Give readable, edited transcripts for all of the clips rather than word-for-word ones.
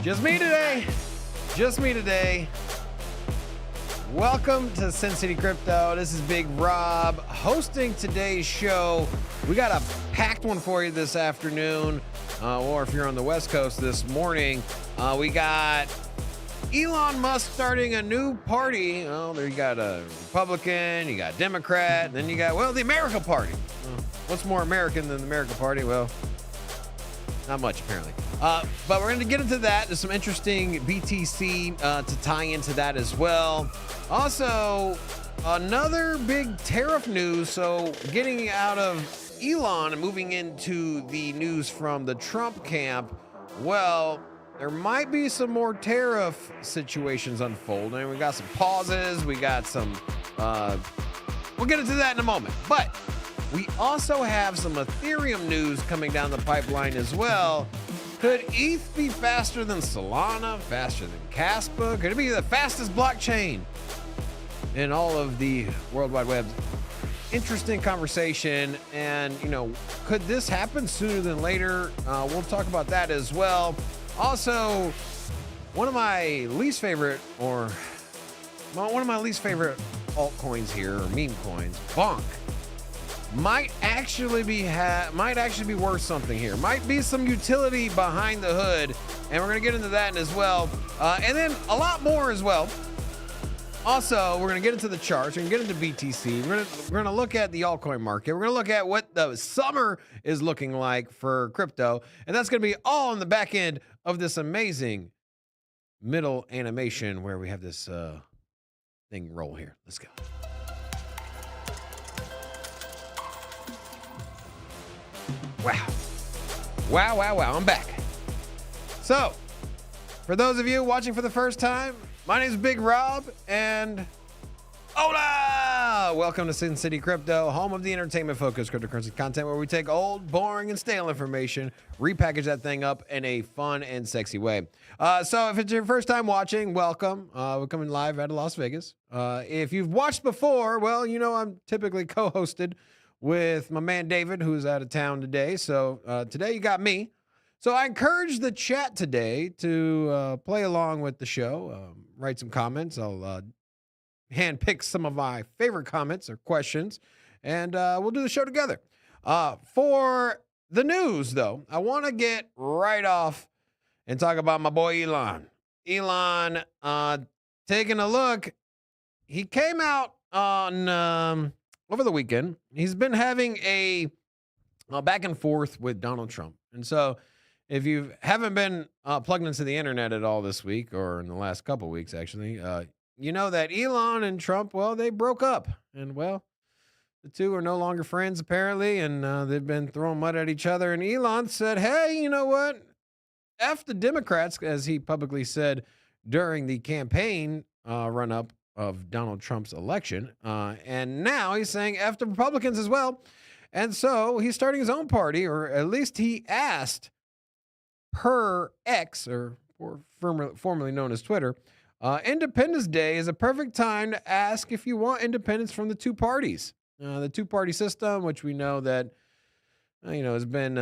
Just me today. Just me today. Welcome to Sin City Crypto. This is Big Rob hosting today's show. We got a packed one for you this afternoon, or if you're on the West Coast this morning. We got Elon Musk starting a new party. Oh, there you got a Republican, you got Democrat, and then you got, well, the America Party. What's more American than the America Party? Well, not much, apparently. But we're going to get into that. There's some interesting BTC to tie into that as well. Also, another big tariff news. So getting out of Elon and moving into the news from the Trump camp, well, there might be some more tariff situations unfolding. We got some pauses. We got some, we'll get into that in a moment. But we also have some Ethereum news coming down the pipeline as well. Could ETH be faster than Solana, faster than Caspa? Could it be the fastest blockchain in all of the World Wide Web? Interesting conversation. And, you know, could this happen sooner than later? We'll talk about that as well. Also, one of my least favorite altcoins here, or meme coins, Bonk, might actually be worth something here. Might be some utility behind the hood, and we're gonna get into that as well, and then a lot more as well. Also, we're gonna get into the charts. We're gonna get into BTC. We're gonna look at the altcoin market. We're gonna look at what the summer is looking like for crypto, and that's gonna be all on the back end of this amazing middle animation where we have this thing roll here. Let's go. Wow. I'm back. So, for those of you watching for the first time, my name is Big Rob, and hola! Welcome to Sin City Crypto, home of the entertainment-focused cryptocurrency content where we take old, boring, and stale information, repackage that thing up in a fun and sexy way. So if it's your first time watching, welcome. We're coming live out of Las Vegas. If you've watched before, well, you know I'm typically co-hosted with my man David, who's out of town today. So today you got me. So I encourage the chat today to play along with the show, write some comments. I'll handpick some of my favorite comments or questions, and we'll do the show together. For the news, though, I want to get right off and talk about my boy Elon. Elon, taking a look, he came out on over the weekend. He's been having a back and forth with Donald Trump. And so if you haven't been plugged into the internet at all this week, or in the last couple of weeks, actually, you know that Elon and Trump, well, they broke up. And, well, the two are no longer friends, apparently, and they've been throwing mud at each other. And Elon said, hey, you know what? F the Democrats, as he publicly said during the campaign run-up of Donald Trump's election. And now he's saying F the Republicans as well. And so he's starting his own party, or at least he asked per X, or formerly known as Twitter, Independence Day is a perfect time to ask if you want independence from the two parties. The two-party system, which we know that, has been,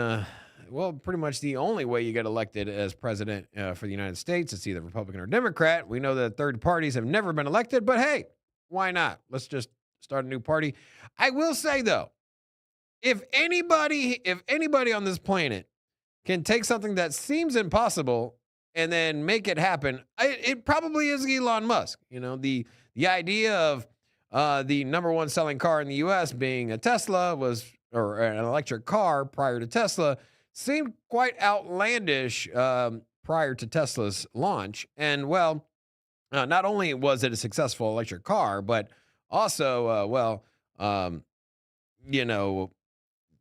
well, pretty much the only way you get elected as president for the United States. It's either Republican or Democrat. We know that third parties have never been elected, but hey, why not? Let's just start a new party. I will say, though, if anybody on this planet can take something that seems impossible and then make it happen, it probably is Elon Musk. You know, the idea of the number one selling car in the U.S. being a Tesla or an electric car prior to Tesla, seemed quite outlandish prior to Tesla's launch. And, well, not only was it a successful electric car, but also,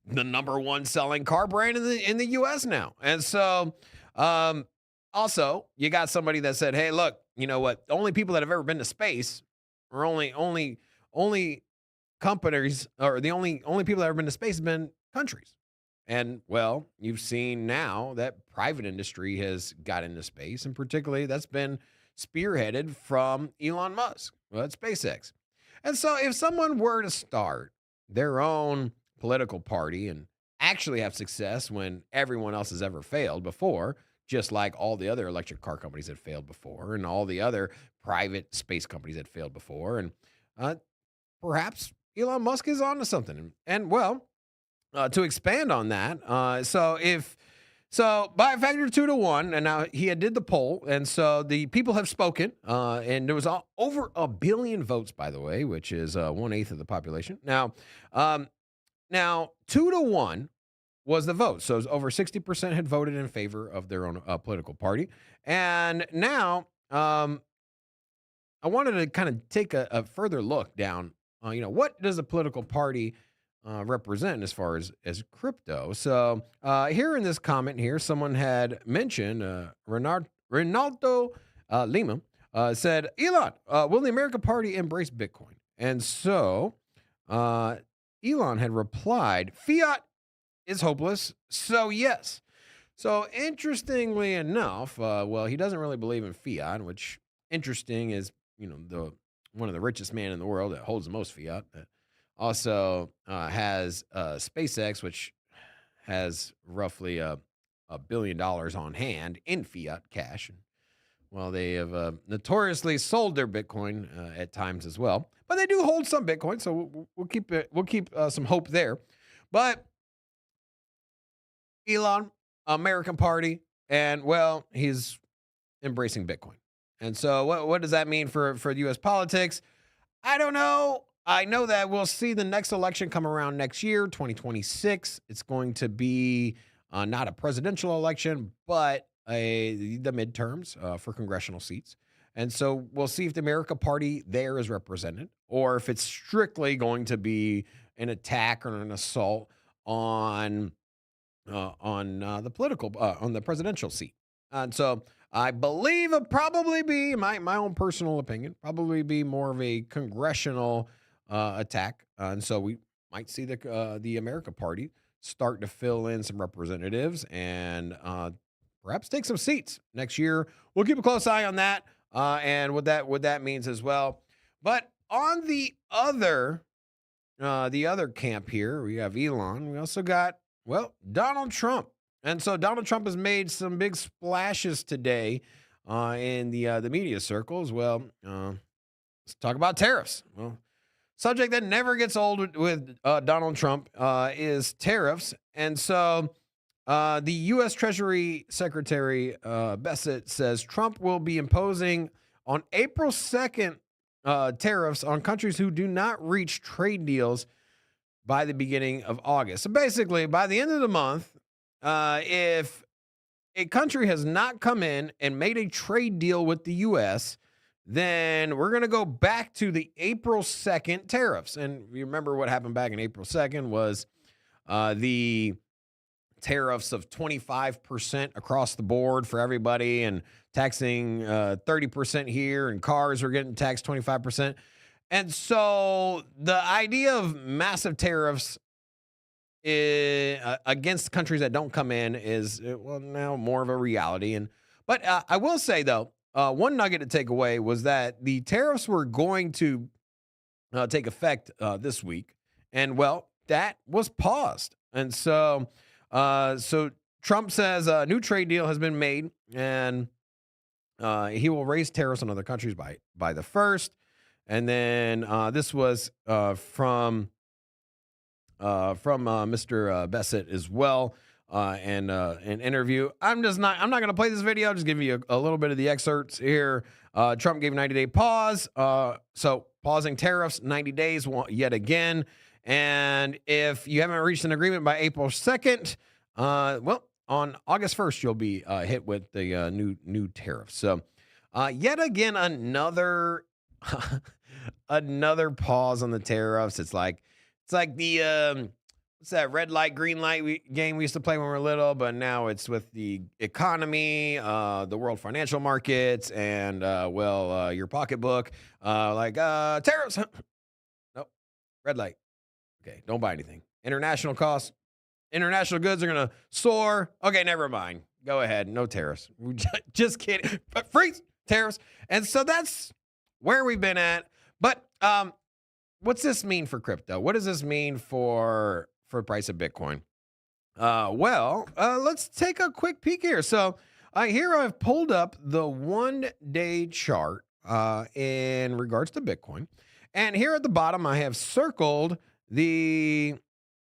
the number one selling car brand in the U.S. now. And so, also, you got somebody that said, hey, look, you know what? The only people that have ever been to space are only companies, or the only people that have ever been to space have been countries. And, well, you've seen now that private industry has got into space, and particularly that's been spearheaded from Elon Musk. Well, that's SpaceX. And so if someone were to start their own political party and actually have success when everyone else has ever failed before, just like all the other electric car companies that failed before and all the other private space companies that failed before. And perhaps Elon Musk is onto something. And well, to expand on that, so by a factor of 2 to 1, and now he did the poll, and so the people have spoken, and there was over 1 billion votes, by the way, which is 1/8 of the population. Now 2 to 1 was the vote, so it was over 60% had voted in favor of their own political party, and now I wanted to kind of take a further look down. What does a political party represent as far as crypto? So here in this comment here, someone had mentioned Ronaldo Lima said, Elon, will the American Party embrace Bitcoin? And so Elon had replied, fiat is hopeless, so yes. So interestingly enough, well, he doesn't really believe in fiat, which interesting is, one of the richest man in the world that holds the most fiat. Also has SpaceX, which has roughly $1 billion on hand in fiat cash. Well, they have notoriously sold their Bitcoin at times as well, but they do hold some Bitcoin, so we'll keep some hope there. But Elon, American Party, and well, he's embracing Bitcoin. And so what does that mean for U.S. politics? I don't know. I know that we'll see the next election come around next year, 2026. It's going to be not a presidential election, but the midterms for congressional seats. And so we'll see if the American Party there is represented, or if it's strictly going to be an attack or an assault on the presidential seat. And so I believe it'll probably be, my own personal opinion, probably be more of a congressional attack. And so we might see the American Party start to fill in some representatives and perhaps take some seats next year. We'll keep a close eye on that and what that means as well. But on the other camp here, we have Elon. We also got, well, Donald Trump. And so Donald Trump has made some big splashes today in the media circles. Well, let's talk about tariffs. Well, subject that never gets old with Donald Trump is tariffs. And so the U.S. Treasury Secretary Bassett says Trump will be imposing on April 2nd tariffs on countries who do not reach trade deals by the beginning of August. So basically, by the end of the month, if a country has not come in and made a trade deal with the U.S., then we're going to go back to the April 2nd tariffs. And you remember what happened back in April 2nd was the tariffs of 25% across the board for everybody and taxing 30% here, and cars are getting taxed 25%. And so the idea of massive tariffs against countries that don't come in is, well, now more of a reality. But I will say, though, one nugget to take away was that the tariffs were going to take effect this week. And, well, that was paused. And so Trump says a new trade deal has been made, and he will raise tariffs on other countries by the 1st. And then this was from Mr. Bassett as well, and an interview. I'm not going to play this video. I'll just give you a little bit of the excerpts here. Trump gave a 90-day pause. So pausing tariffs 90 days yet again. And if you haven't reached an agreement by April 2nd, well, on August 1st, you'll be hit with the new tariffs. So yet again, another pause on the tariffs. It's like the what's that red light, green light game we used to play when we were little, but now it's with the economy, the world financial markets, and your pocketbook. Tariffs. Nope. Red light. Okay, don't buy anything. International costs. International goods are gonna soar. Okay, never mind. Go ahead. No tariffs. Just kidding. But freeze tariffs. And so that's where we've been at. But what's this mean for crypto? What does this mean for price of Bitcoin? Let's take a quick peek here. So Here I've pulled up the 1-day chart in regards to Bitcoin. And here at the bottom, I have circled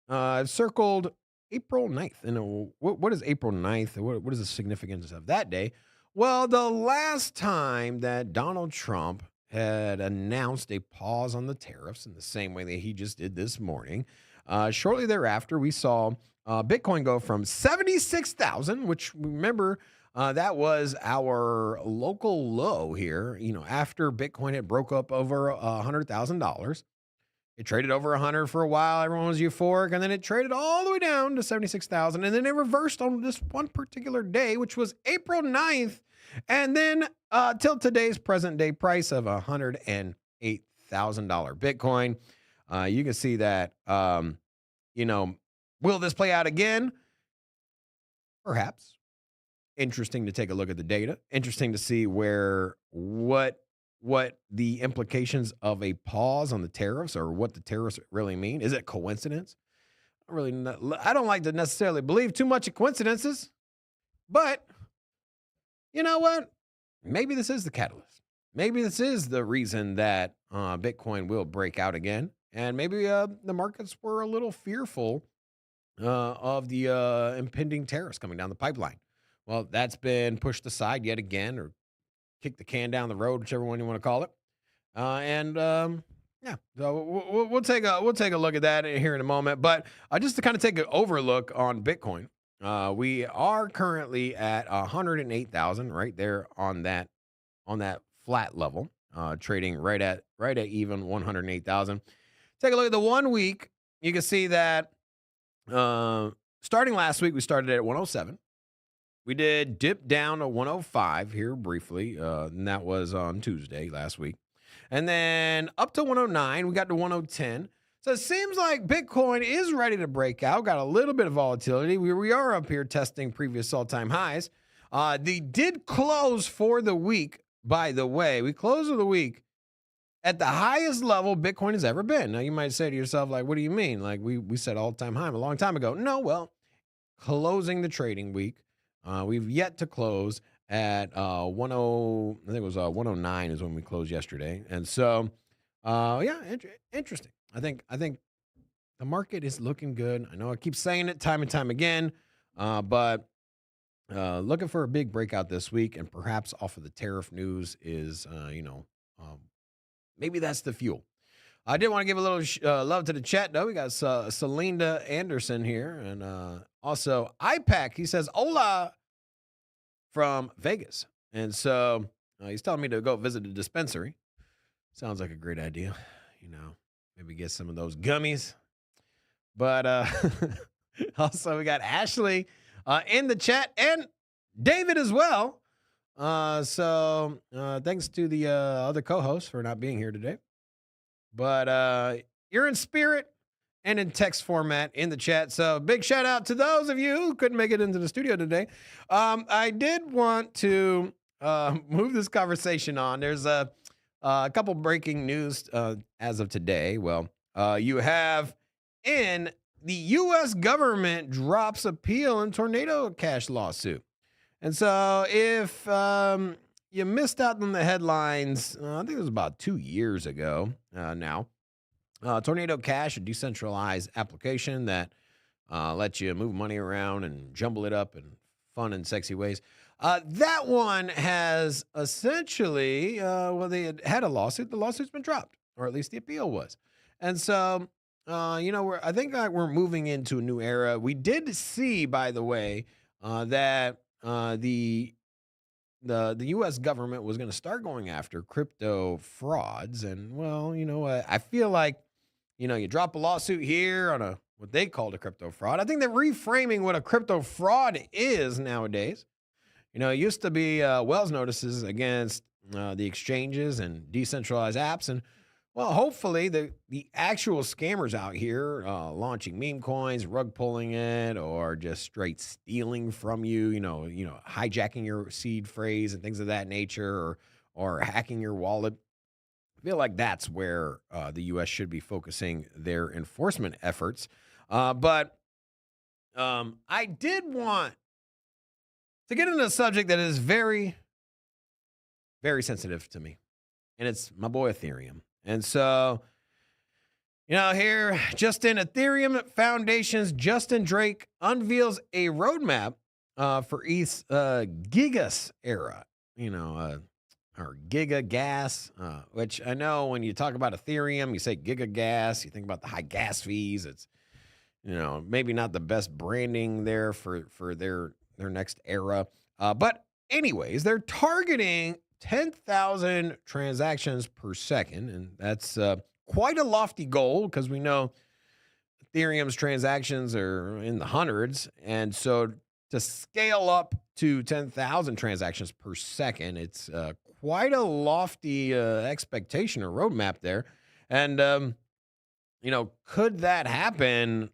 I've circled April 9th. And what is April 9th? What is the significance of that day? Well, the last time that Donald Trump had announced a pause on the tariffs in the same way that he just did this morning, shortly thereafter, we saw Bitcoin go from 76,000, which remember, that was our local low here, after Bitcoin had broke up over $100,000. It traded over 100 for a while. Everyone was euphoric, and then it traded all the way down to 76,000, and then it reversed on this one particular day, which was April 9th, and then till today's present day price of $108,000 Bitcoin. You can see that, will this play out again? Perhaps. Interesting to take a look at the data. Interesting to see what the implications of a pause on the tariffs, or what the tariffs really mean. Is it coincidence? I don't like to necessarily believe too much in coincidences, but you know what? Maybe this is the catalyst. Maybe this is the reason that Bitcoin will break out again, and maybe the markets were a little fearful of the impending tariffs coming down the pipeline. Well, that's been pushed aside yet again, or kick the can down the road, whichever one you want to call it. Yeah, so we'll take a look at that here in a moment. But just to kind of take an overlook on Bitcoin, we are currently at 108,000, right there on that flat level, trading right at even 108,000. Take a look at the 1 week. You can see that starting last week, we started at 107. We did dip down to 105 here briefly, and that was on Tuesday last week. And then up to 109, we got to 110. So it seems like Bitcoin is ready to break out. Got a little bit of volatility. We are up here testing previous all-time highs. They did close for the week, by the way. We closed for the week at the highest level Bitcoin has ever been. Now, you might say to yourself, like, what do you mean? Like, we set all-time high a long time ago. No, well, closing the trading week, we've yet to close at I think it was 109 is when we closed yesterday. And so, yeah, interesting. I think the market is looking good. I know I keep saying it time and time again, but looking for a big breakout this week, and perhaps off of the tariff news is, maybe that's the fuel. I did want to give a little love to the chat, though. We got Celinda Anderson here, and also IPAC. He says, hola, from Vegas. And so he's telling me to go visit the dispensary. Sounds like a great idea. Maybe get some of those gummies. But also we got Ashley in the chat, and David as well. So thanks to the other co-hosts for not being here today. But you're in spirit and in text format in the chat. So big shout out to those of you who couldn't make it into the studio today. I did want to move this conversation on. There's a couple breaking news as of today. Well, you have in the U.S. government drops appeal in Tornado Cash lawsuit. And so if you missed out on the headlines, I think it was about 2 years ago now. Tornado Cash, a decentralized application that lets you move money around and jumble it up in fun and sexy ways. That one has essentially, they had a lawsuit. The lawsuit's been dropped, or at least the appeal was. And so, I think we're moving into a new era. We did see, by the way, that the U.S. government was going to start going after crypto frauds. And, well, I feel like, you drop a lawsuit here on what they called a crypto fraud. I think they're reframing what a crypto fraud is nowadays. It used to be Wells notices against the exchanges and decentralized apps. And, well, hopefully the actual scammers out here launching meme coins, rug pulling it, or just straight stealing from you, hijacking your seed phrase and things of that nature, or hacking your wallet. I feel like that's where the U.S. should be focusing their enforcement efforts. But I did want to get into a subject that is very, very sensitive to me, and it's my boy Ethereum. And so, here, just in Ethereum Foundation's Justin Drake unveils a roadmap for ETH's Gigas era, or Giga Gas, which I know when you talk about Ethereum, you say Giga Gas, you think about the high gas fees. It's, maybe not the best branding there for their next era. But anyways, they're targeting 10,000 transactions per second, and that's quite a lofty goal because we know Ethereum's transactions are in the hundreds, and so to scale up to 10,000 transactions per second, it's quite a lofty expectation or roadmap there. And could that happen?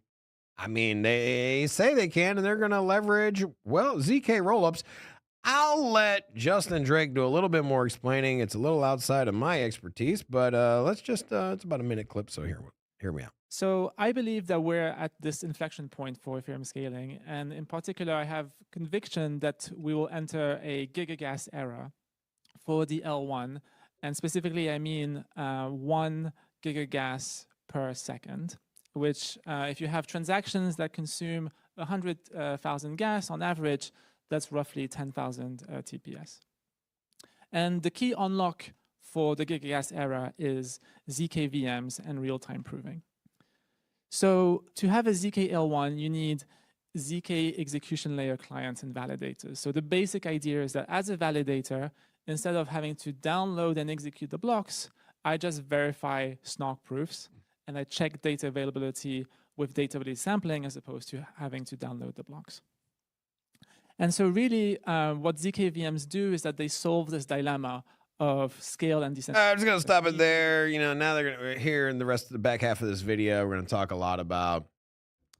I mean, they say they can, and they're going to leverage, ZK rollups. I'll let Justin Drake do a little bit more explaining. It's a little outside of my expertise, but let's just, it's about a minute clip, so hear me out. So I believe that we're at this inflection point for Ethereum scaling. And in particular, I have conviction that we will enter a gigagas era for the L1. And specifically, I mean 1 gigagas per second, which if you have transactions that consume 100,000 gas on average, that's roughly 10,000 TPS. And the key unlock for the gigagas era is ZK VMs and real-time proving. So to have a ZK L1, you need ZK execution layer clients and validators. So the basic idea is that as a validator, instead of having to download and execute the blocks, I just verify SNARK proofs and I check data availability with data-related sampling as opposed to having to download the blocks. And so really what ZK VMs do is that they solve this dilemma of scale and decentralization. I'm just going to stop it there. Now they're going to hear in the rest of the back half of this video, we're going to talk a lot about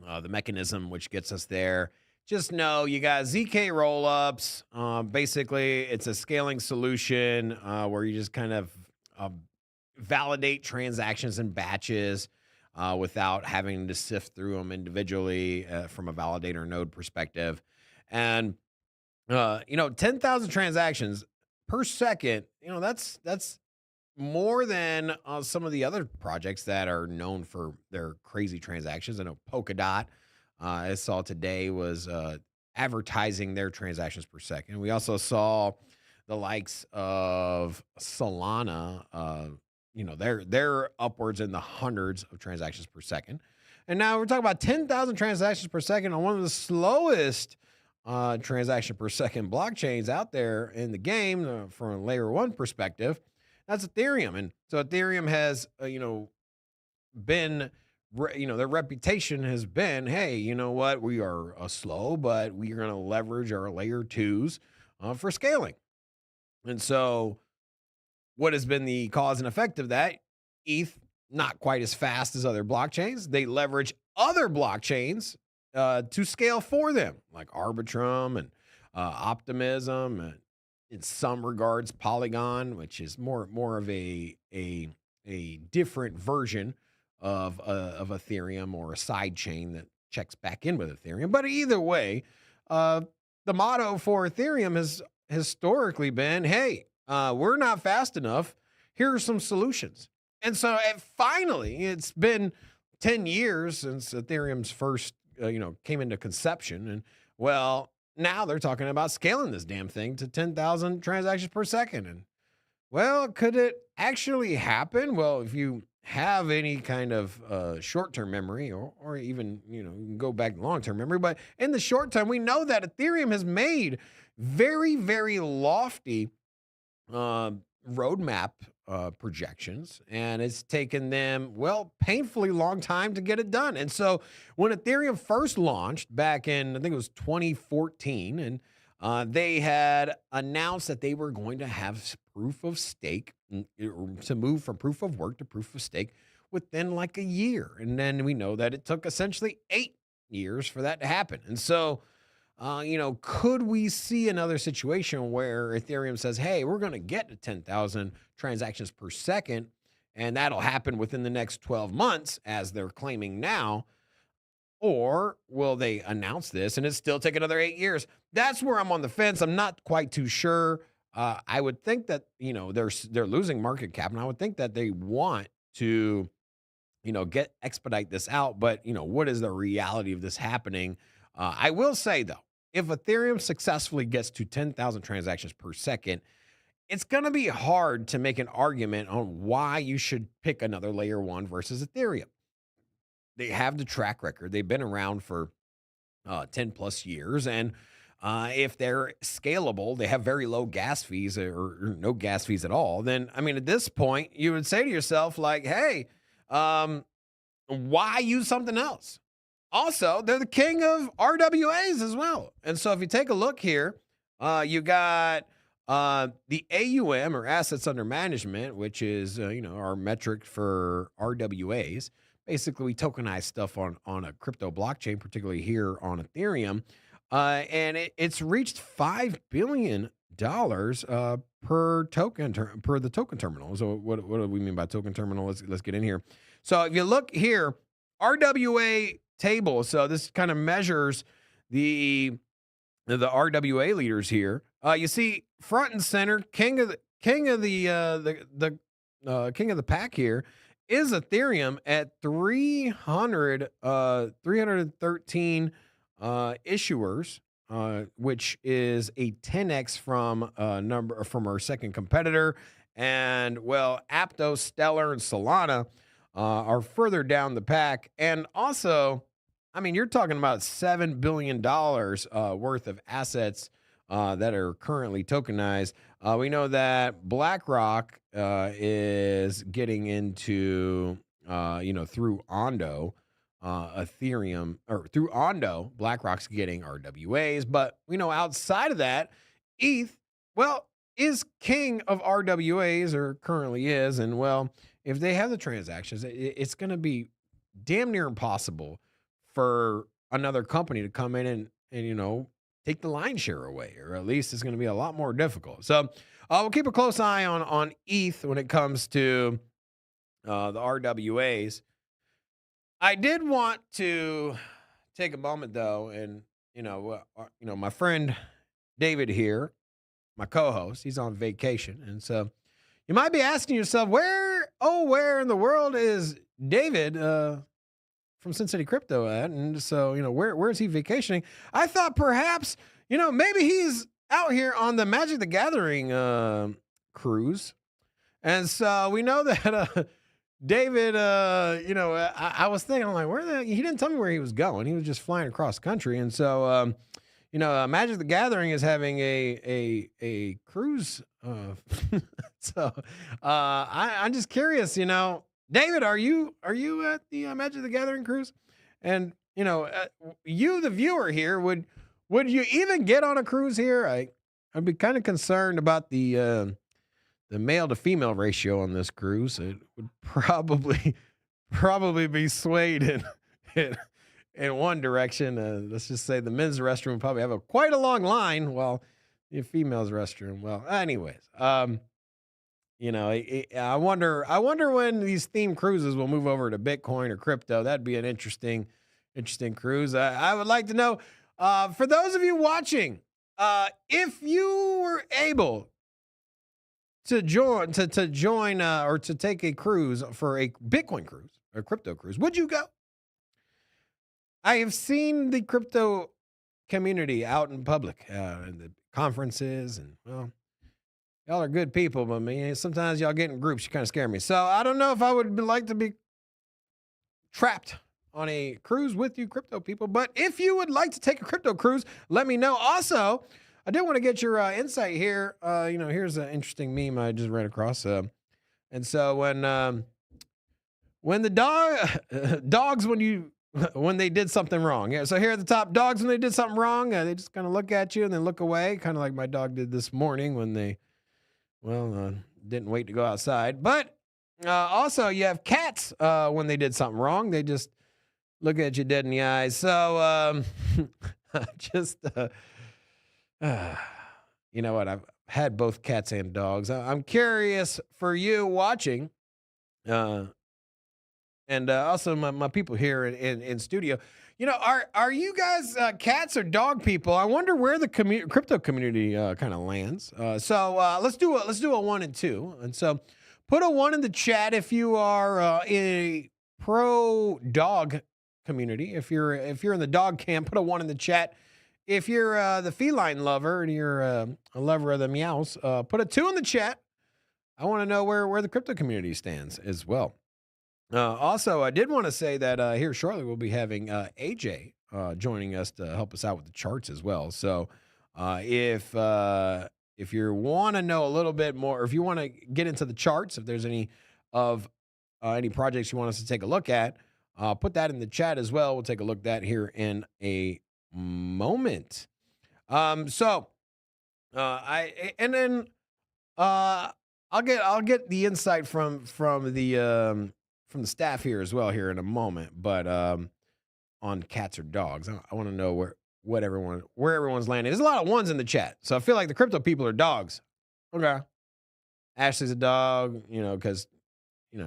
the mechanism which gets us there. Just know you got ZK rollups. Basically, it's a scaling solution where you just kind of validate transactions in batches without having to sift through them individually from a validator node perspective. And 10,000 transactions per second, that's more than some of the other projects that are known for their crazy transactions. I know Polkadot, I saw today, was advertising their transactions per second. We also saw the likes of Solana, they're upwards in the hundreds of transactions per second. And now we're talking about 10,000 transactions per second on one of the slowest transaction per second blockchains out there in the game from a layer 1 perspective. That's Ethereum. And so Ethereum has, been, their reputation has been, hey, you know what? We are slow, but we are going to leverage our layer 2s for scaling. And so what has been the cause and effect of that? ETH, not quite as fast as other blockchains. They leverage other blockchains to scale for them, like Arbitrum and Optimism, and in some regards Polygon, which is more of a different version of Ethereum, or a side chain that checks back in with Ethereum. But either way, the motto for Ethereum has historically been, hey, we're not fast enough. Here are some solutions. And so finally, it's been 10 years since Ethereum's first came into conception. And now they're talking about scaling this damn thing to 10,000 transactions per second. And could it actually happen? Well, if you have any kind of short-term memory, or even, you can go back to long-term memory, but in the short term, we know that Ethereum has made very, very lofty roadmap projections, and it's taken them, painfully long time to get it done. And so when Ethereum first launched back in, I think it was 2014, and they had announced that they were going to have proof of stake, to move from proof of work to proof of stake within like a year. And then we know that it took essentially 8 years for that to happen. And so could we see another situation where Ethereum says, hey, we're going to get to 10,000 transactions per second, and that'll happen within the next 12 months, as they're claiming now? Or will they announce this and it still take another 8 years? That's where I'm on the fence. I'm not quite too sure. I would think that, they're losing market cap, and I would think that they want to, expedite this out. But, what is the reality of this happening? I will say, though, if Ethereum successfully gets to 10,000 transactions per second, it's going to be hard to make an argument on why you should pick another layer 1 versus Ethereum. They have the track record. They've been around for 10 plus years. And if they're scalable, they have very low gas fees or no gas fees at all. Then, I mean, at this point, you would say to yourself, like, hey, why use something else? Also, they're the king of RWAs as well. And so if you take a look here, you got the AUM, or assets under management, which is, our metric for RWAs. Basically, we tokenize stuff on a crypto blockchain, particularly here on Ethereum. And it's reached $5 billion per token, per the token terminal. So what do we mean by token terminal? Let's get in here. So if you look here, RWA table. So this kind of measures the RWA leaders here. You see front and center, king of the pack here is Ethereum at 313 issuers, which is a 10x from our second competitor. And well, Aptos, Stellar, and Solana are further down the pack. And also, I mean, you're talking about $7 billion worth of assets that are currently tokenized. We know that BlackRock is getting into, through Ondo, Ethereum, or through Ondo, BlackRock's getting RWAs. But we know outside of that, ETH, well, is king of RWAs, or currently is. And well, if they have the transactions, it's going to be damn near impossible for another company to come in and take the line share away, or at least it's going to be a lot more difficult. So we'll keep a close eye on ETH when it comes to the RWAs. I did want to take a moment, though, and my friend David here, my co-host, he's on vacation, and so you might be asking yourself, where in the world is David from Sin City Crypto at? And so, where is he vacationing? I thought perhaps, maybe he's out here on the Magic the Gathering cruise. And so we know that David, I was thinking, I'm like, he didn't tell me where he was going. He was just flying across country. And so, Magic the Gathering is having a cruise. So I'm just curious, David, are you at the Magic the Gathering cruise? And you, the viewer here, would you even get on a cruise here? I'd be kind of concerned about the male to female ratio on this cruise. It would probably be swayed in one direction. Let's just say the men's restroom would probably have quite a long line, while the female's restroom. Well, anyways, I wonder when these theme cruises will move over to Bitcoin or crypto. That'd be an interesting cruise. I would like to know, for those of you watching, if you were able to join or to take a cruise, for a Bitcoin cruise or crypto cruise, would you go? I have seen the crypto community out in public, in the conferences, and well, y'all are good people, but sometimes y'all get in groups, you kind of scare me. So I don't know if I would like to be trapped on a cruise with you crypto people, but if you would like to take a crypto cruise, let me know. Also, I did want to get your insight here. Here's an interesting meme I just ran across. And so when the dogs, when they did something wrong. Yeah, so here at the top, dogs, when they did something wrong, they just kind of look at you and then look away, kind of like my dog did this morning when they, didn't wait to go outside. But also, you have cats when they did something wrong. They just look at you dead in the eyes. So you know what? I've had both cats and dogs. I'm curious for you watching, and also my people here in studio. You know, are you guys cats or dog people? I wonder where the crypto community kind of lands. So let's do a 1 and 2. And so put a 1 in the chat if you are a pro dog community. If you're in the dog camp, put a 1 in the chat. If you're the feline lover and you're a lover of the meows, put a 2 in the chat. I want to know where the crypto community stands as well. Also, I did want to say that here shortly we'll be having AJ joining us to help us out with the charts as well. So if you want to know a little bit more, or if you want to get into the charts, if there's any projects you want us to take a look at, put that in the chat as well. We'll take a look at that here in a moment. I'll get the insight from the staff here as well here in a moment, but on cats or dogs, I want to know where everyone's landing. There's a lot of 1s in the chat, so I feel like the crypto people are dogs. Okay, Ashley's a dog, because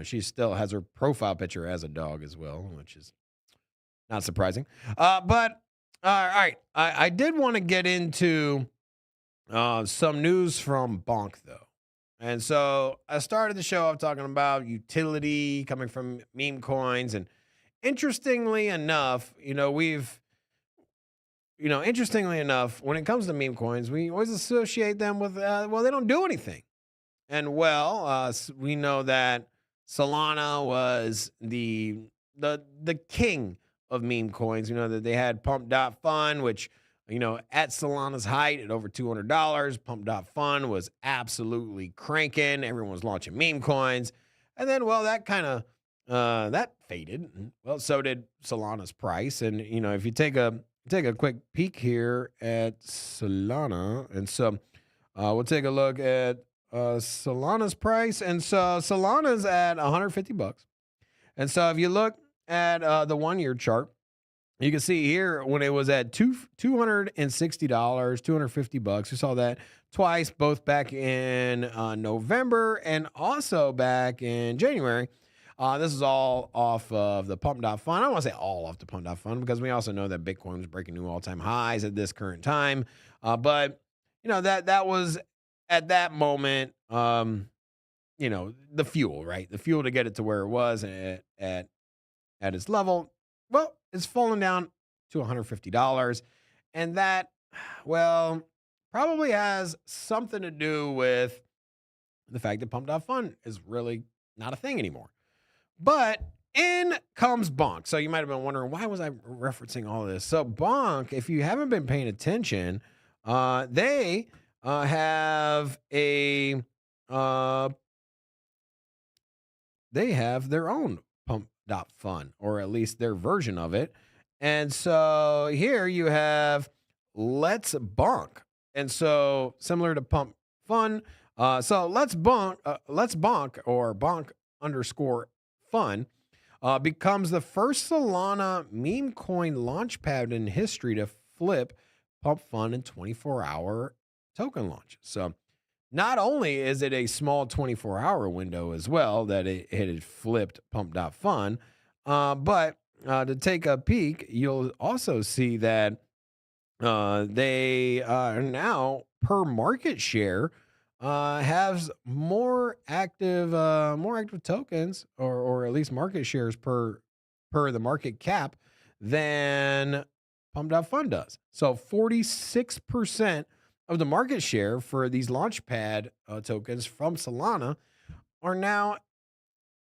she still has her profile picture as a dog as well, which is not surprising. But all right, I did want to get into some news from Bonk though. And so I started the show off talking about utility coming from meme coins. And interestingly enough, when it comes to meme coins, we always associate them with, they don't do anything. And we know that Solana was the king of meme coins. You know that they had Pump.Fun, which, at Solana's height at over $200, Pump.Fun was absolutely cranking. Everyone was launching meme coins. And then, that kind of, that faded. Well, so did Solana's price. And, if you take a quick peek here at Solana, and so we'll take a look at Solana's price. And so Solana's at $150. And so if you look at the 1-year chart, you can see here when it was at $260, $250. We saw that twice, both back in November and also back in January. This is all off of the Pump.Fun. I don't want to say all off the Pump.Fun because we also know that Bitcoin was breaking new all-time highs at this current time. But that was at that moment, the fuel, right? The fuel to get it to where it was at its level. Well, it's fallen down to $150. And that, probably has something to do with the fact that Pump.Fun is really not a thing anymore. But in comes Bonk. So you might have been wondering, why was I referencing all this? So Bonk, if you haven't been paying attention, they have their own Pump.Fun, or at least their version of it. And so here you have Let's Bonk. And so similar to Pump Fun, so Let's Bonk or Bonk_Fun becomes the first Solana meme coin launchpad in history to flip Pump Fun in 24-hour token launch. So not only is it a small 24-hour window as well that it had flipped Pump.Fun, but to take a peek, you'll also see that they are now, per market share, has more active tokens, or at least market shares per the market cap than Pump.Fun does. So 46% of the market share for these launchpad tokens from Solana are now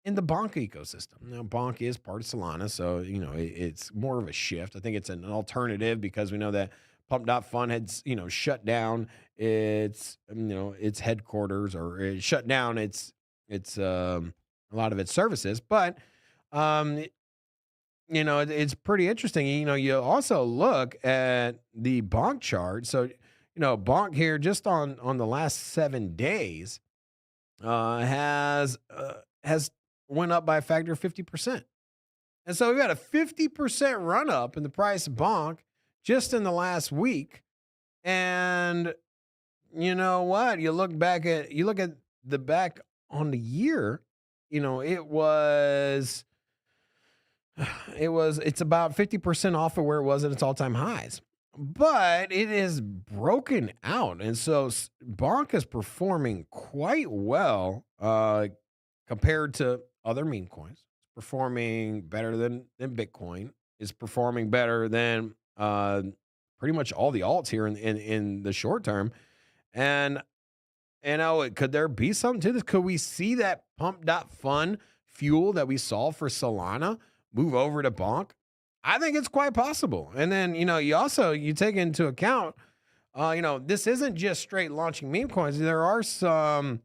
in the Bonk ecosystem. Now, Bonk is part of Solana, so it's more of a shift. I think it's an alternative because we know that Pump.Fun had shut down its headquarters, or it shut down its a lot of its services. But it's pretty interesting. You also look at the Bonk chart. So Bonk here, just on the last 7 days, has went up by a factor of 50%. And so we've got a 50% run up in the price of Bonk just in the last week. And you know what? You look at the back on the year, it was It's about 50% off of where it was at its all-time highs. But it is broken out. And so Bonk is performing quite well compared to other meme coins. It's performing better than Bitcoin. It's performing better than pretty much all the alts here in the short term. And could there be something to this? Could we see that pump.fun fuel that we saw for Solana move over to Bonk? I think it's quite possible. And then, you take into account, this isn't just straight launching meme coins. There are some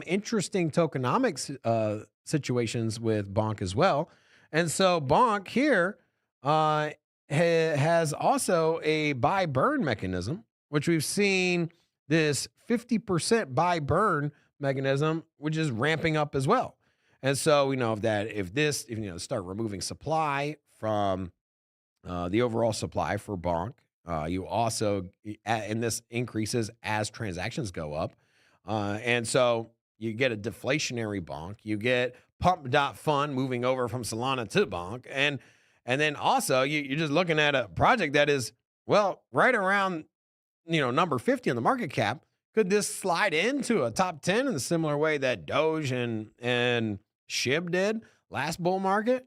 interesting tokenomics situations with Bonk as well. And so Bonk here has also a buy burn mechanism, which we've seen this 50% buy burn mechanism, which is ramping up as well. And so we know that if start removing supply from the overall supply for Bonk, you also, and this increases as transactions go up. And so you get a deflationary Bonk, you get pump.fun moving over from Solana to Bonk. And then also you're just looking at a project that is, well, right around, number 50 on the market cap. Could this slide into a top 10 in a similar way that Doge and SHIB did last bull market?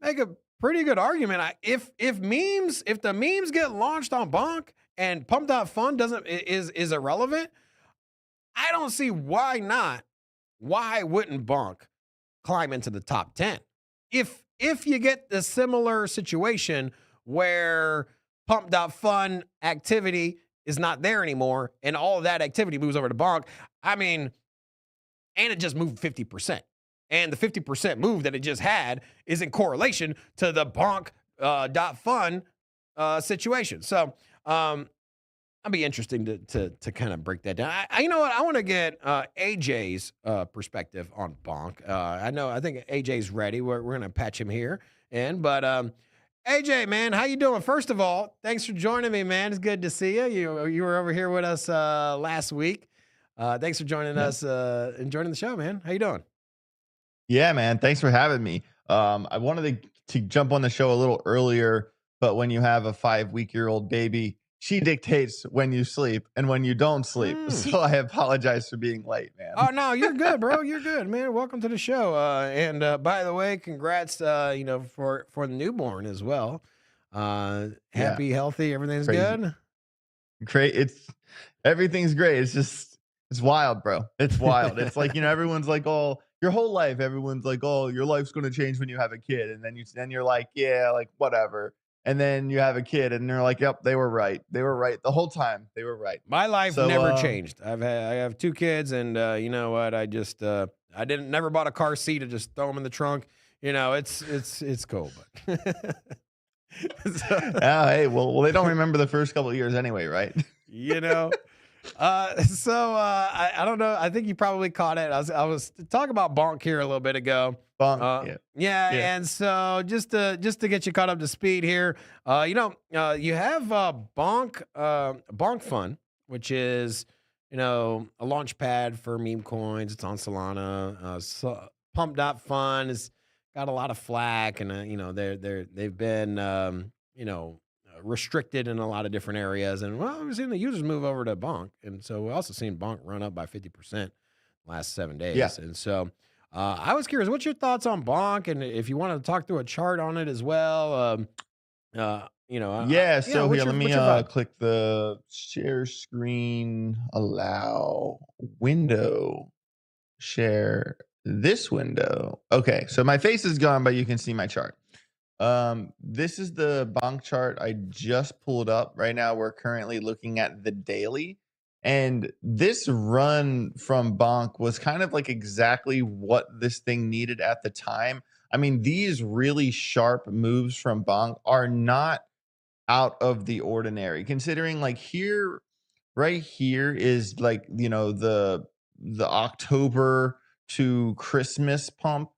Make a pretty good argument. If the memes get launched on Bonk and pump.fun is irrelevant, I don't see why not. Why wouldn't Bonk climb into the top 10? If you get the similar situation where pump.fun activity is not there anymore and all of that activity moves over to Bonk, and it just moved 50%. And the 50% move that it just had is in correlation to the Bonk .fun situation. So I'll be interesting to kind of break that down. You know what? I want to get AJ's perspective on Bonk. I think AJ's ready. We're going to patch him here in. But AJ, man, how you doing? First of all, thanks for joining me, man. It's good to see you. You were over here with us last week. Thanks for joining us and joining the show, man. How you doing? Yeah, man. Thanks for having me. I wanted to jump on the show a little earlier, but when you have a 5-week-old baby, she dictates when you sleep and when you don't sleep. So I apologize for being late, man. Oh, no, you're good, bro. You're good, man. Welcome to the show. And by the way, congrats, for the newborn as well. Happy, healthy, everything's good. Great. Everything's great. It's wild, bro. It's wild. It's like, everyone's like, oh, your whole life, everyone's like, oh, your life's going to change when you have a kid. And then you're like, yeah, like whatever. And then you have a kid and they're like, yep, they were right. They were right the whole time. They were right. My life never changed. I have 2 kids and you know what? I just, I never bought a car seat to just throw them in the trunk. It's cool, but hey, well, they don't remember the first couple of years anyway, right? I don't know. I think you probably caught it. I was talking about Bonk here a little bit ago. Bonk, yeah. And so just to get you caught up to speed here, you have Bonk Fun, which is a launch pad for meme coins. It's on Solana. So Pump.fun has got a lot of flack, and they've been restricted in a lot of different areas. And we've seen the users move over to Bonk. And so we've also seen Bonk run up by 50% last 7 days. Yeah. And so I was curious, what's your thoughts on Bonk? And if you want to talk through a chart on it as well, so here, let me click the share screen, allow window, share this window. Okay, so my face is gone, but you can see my chart. This is the Bonk chart I just pulled up. Right now we're currently looking at the daily, and this run from Bonk was kind of like exactly what this thing needed at the time. These really sharp moves from Bonk are not out of the ordinary, considering like right here is like, the October to Christmas pump.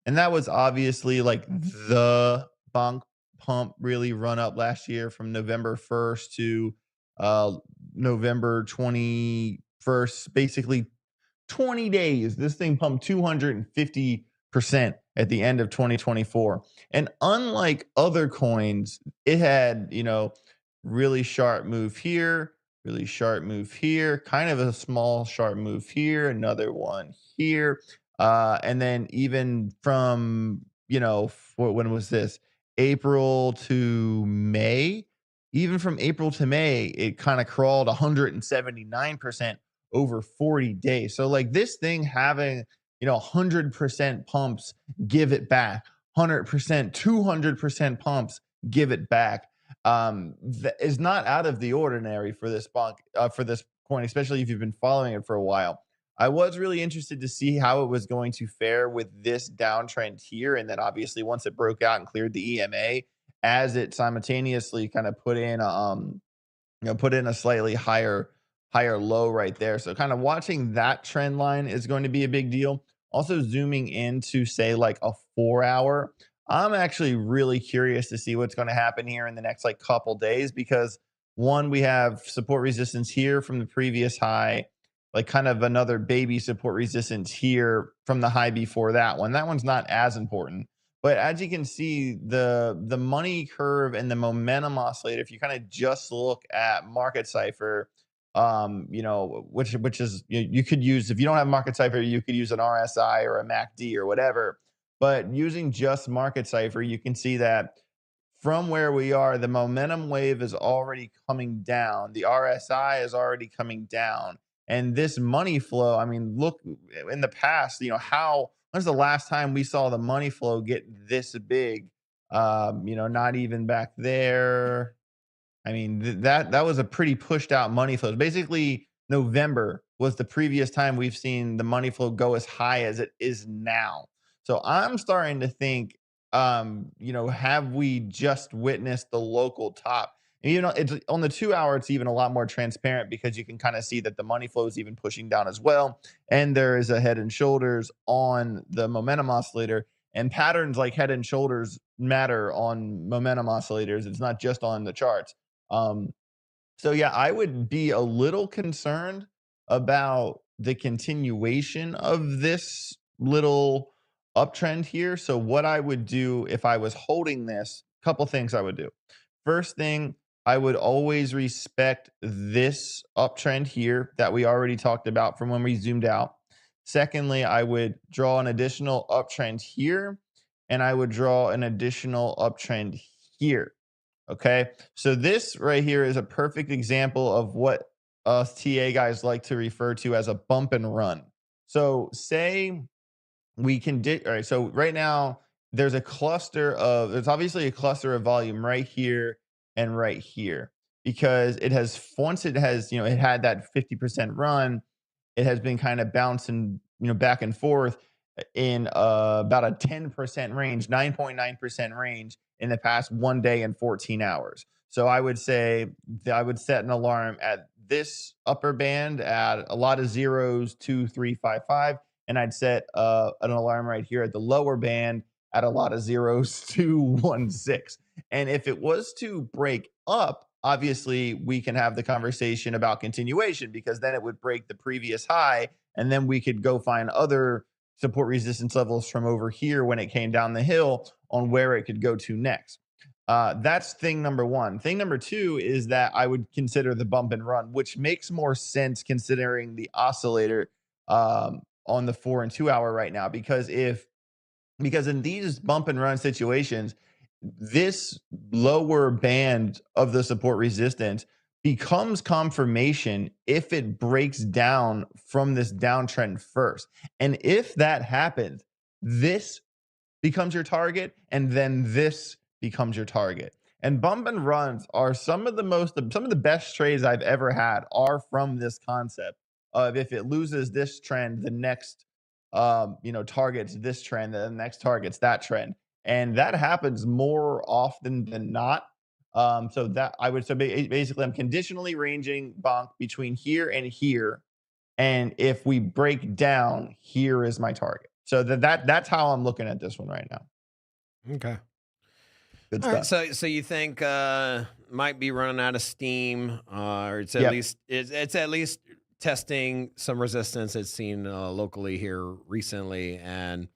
And that was obviously like the Bonk pump really run up last year from November 1st to November 21st, basically 20 days. This thing pumped 250 at the end of 2024. And unlike other coins, it had, really sharp move here, really sharp move here, kind of a small sharp move here, another one here. And then even from, when was this? April to May. Even from April to May, it kind of crawled 179% over 40 days. So like this thing having, 100% pumps, give it back. 100%, 200% pumps, give it back. That is not out of the ordinary for this for this coin, especially if you've been following it for a while. I was really interested to see how it was going to fare with this downtrend here, and then obviously once it broke out and cleared the EMA, as it simultaneously kind of put in a slightly higher low right there. So kind of watching that trend line is going to be a big deal. Also zooming into say like a 4 hour. I'm actually really curious to see what's going to happen here in the next like couple days, because one, we have support resistance here from the previous high, like kind of another baby support resistance here from the high before that one. That one's not as important. But as you can see, the money curve and the momentum oscillator, if you kind of just look at Market Cipher, which is, you could use, if you don't have Market Cipher, you could use an RSI or a MACD or whatever. But using just Market Cipher, you can see that from where we are, the momentum wave is already coming down. The RSI is already coming down. And this money flow, I mean, look in the past, when's the last time we saw the money flow get this big? Not even back there. I mean, that was a pretty pushed out money flow. Basically, November was the previous time we've seen the money flow go as high as it is now. So I'm starting to think, have we just witnessed the local top? And, it's on the 2 hour, it's even a lot more transparent because you can kind of see that the money flow is even pushing down as well. And there is a head and shoulders on the momentum oscillator, and patterns like head and shoulders matter on momentum oscillators. It's not just on the charts. So yeah, I would be a little concerned about the continuation of this little uptrend here. So what I would do if I was holding this, couple things I would do. First thing, I would always respect this uptrend here that we already talked about from when we zoomed out. Secondly, I would draw an additional uptrend here, and I would draw an additional uptrend here. Okay, so this right here is a perfect example of what us TA guys like to refer to as a bump and run. So say we can all right, so right now there's obviously a cluster of volume right here and right here, because it had that 50% run. It has been kind of bouncing, back and forth in about a 10% range, 9.9% range in the past 1 day and 14 hours. So I would say that I would set an alarm at this upper band at a lot of zeros, 2, 3, 5, 5. And I'd set an alarm right here at the lower band at a lot of zeros, 2, 1, 6. And if it was to break up, obviously we can have the conversation about continuation, because then it would break the previous high, and then we could go find other support resistance levels from over here when it came down the hill on where it could go to next. That's thing number one. Thing number two is that I would consider the bump and run, which makes more sense considering the oscillator on the 4 and 2 hour right now, because in these bump and run situations, this lower band of the support resistance becomes confirmation if it breaks down from this downtrend first. And if that happens, this becomes your target, and then this becomes your target. And bump and runs are some of the best trades I've ever had are from this concept of, if it loses this trend, the next targets this trend, the next targets that trend. And that happens more often than not. So that I would say basically I'm conditionally ranging bonk between here and here. And if we break down, here is my target. So that's how I'm looking at this one right now. Okay. Good All stuff. right, so you think might be running out of steam, or it's at least testing some resistance it's seen locally here recently, and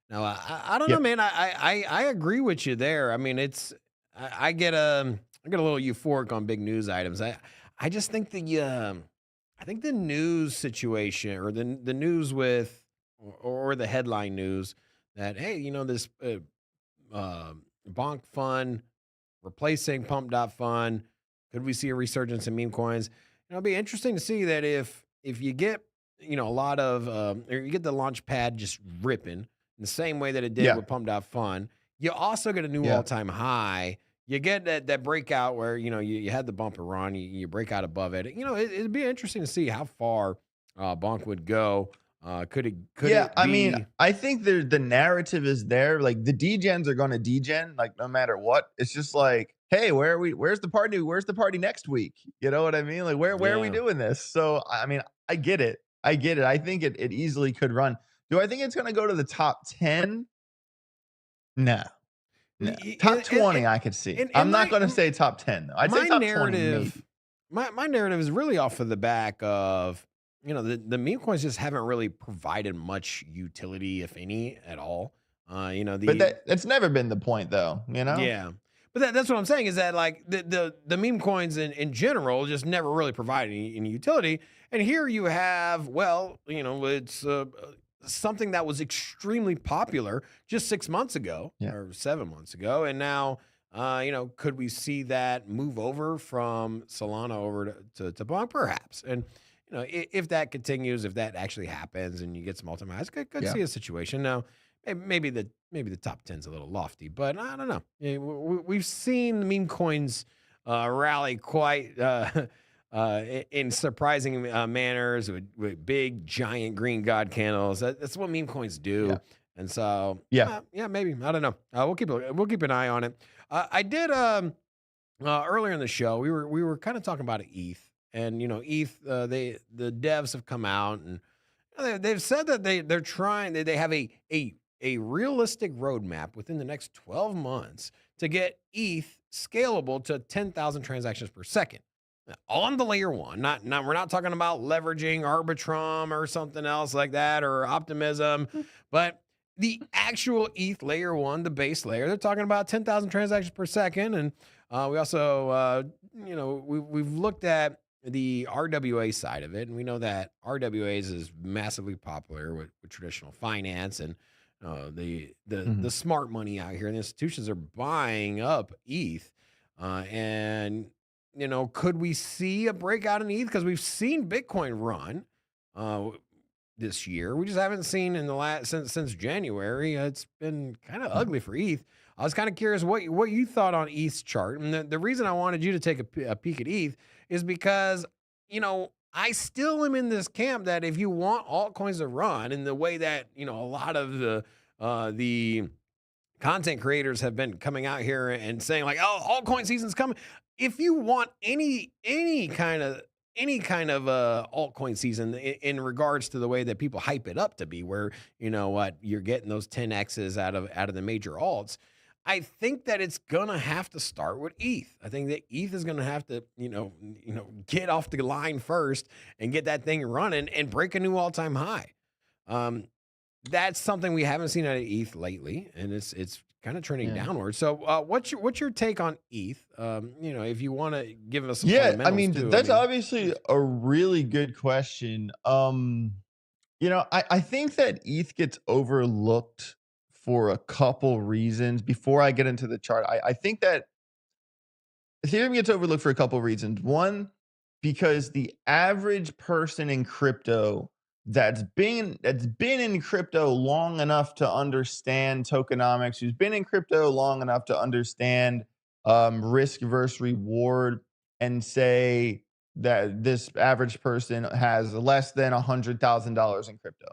No, I don't know, man. I agree with you there. I mean, I get I get a little euphoric on big news items. I just think I think the news situation or the news with or the headline news that hey, this bonk fund replacing pump dot fund. Could we see a resurgence in meme coins? It'll be interesting to see that if you get a lot of or you get the launch pad just ripping in the same way that it did with pump dot fund, you also get a new all-time high. You get that breakout where you had the bumper run, you break out above it. It'd be interesting to see how far bonk would go. Could it be? I mean, I think the narrative is there. Like the degens are going to degen, like no matter what. It's just like, hey, where's the party? Where's the party next week? You know what I mean? Like where are we doing this? So I mean, I get it. I think it easily could run. Do I think it's going to go to the top 10? No. Top 20, I could see. I'm not going to say top 10 though. I'd say top 20 maybe. My narrative is really off of the back of the meme coins just haven't really provided much utility, if any, at all. But that's never been the point, though. Yeah, but that's what I'm saying is that like the meme coins in general just never really provide any utility. And here you have, it's something that was extremely popular just 6 months ago or 7 months ago, and now. Could we see that move over from Solana over to bonk? Perhaps. And if that continues, if that actually happens, and you get some ultimate, I could see a situation. Now, maybe the top 10's a little lofty, but I don't know. We've seen meme coins rally quite in surprising manners with big, giant green god candles. That's what meme coins do. Yeah. And so, maybe I don't know. We'll keep an eye on it. I did earlier in the show. We were kind of talking about ETH, and ETH. The devs have come out and they've said that they're trying. They have a realistic roadmap within the next 12 months to get ETH scalable to 10,000 transactions per second on the layer one. We're not talking about leveraging Arbitrum or something else like that or Optimism, but the actual ETH layer one, the base layer, they're talking about 10,000 transactions per second. And we also, we've looked at the RWA side of it, and we know that RWAs is massively popular with traditional finance and the smart money out here, and the institutions are buying up ETH. And could we see a breakout in ETH? Because we've seen Bitcoin run this year. We just haven't seen in the last since January. It's been kind of ugly for ETH. I was kind of curious what you thought on ETH's chart. And the reason I wanted you to take a peek at ETH is because, I still am in this camp that if you want altcoins to run in the way that, a lot of the content creators have been coming out here and saying like, oh, altcoin season's coming. If you want any kind of altcoin season in regards to the way that people hype it up to be, where you're getting those 10x's out of the major alts, I think that it's gonna have to start with ETH. I think that ETH is gonna have to get off the line first and get that thing running and break a new all-time high. That's something we haven't seen out of ETH lately, and it's kind of trending downward. So what's your take on ETH? If you want to give us some fundamentals, I mean, that's obviously a really good question. I think that ETH gets overlooked for a couple reasons. Before I get into the chart, I think that Ethereum gets overlooked for a couple reasons. One, because the average person in crypto that's been in crypto long enough to understand tokenomics, who's been in crypto long enough to understand risk versus reward, and say that this average person has less than $100,000 in crypto,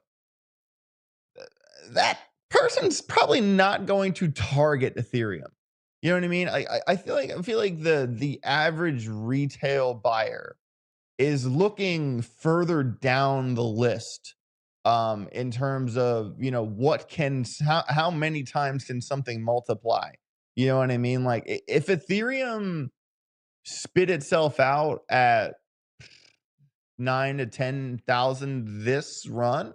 that person's probably not going to target Ethereum. You know what I mean? I feel like the average retail buyer is looking further down the list in terms of how many times can something multiply. You know what I mean? Like if Ethereum spit itself out at 9 to 10,000 this run,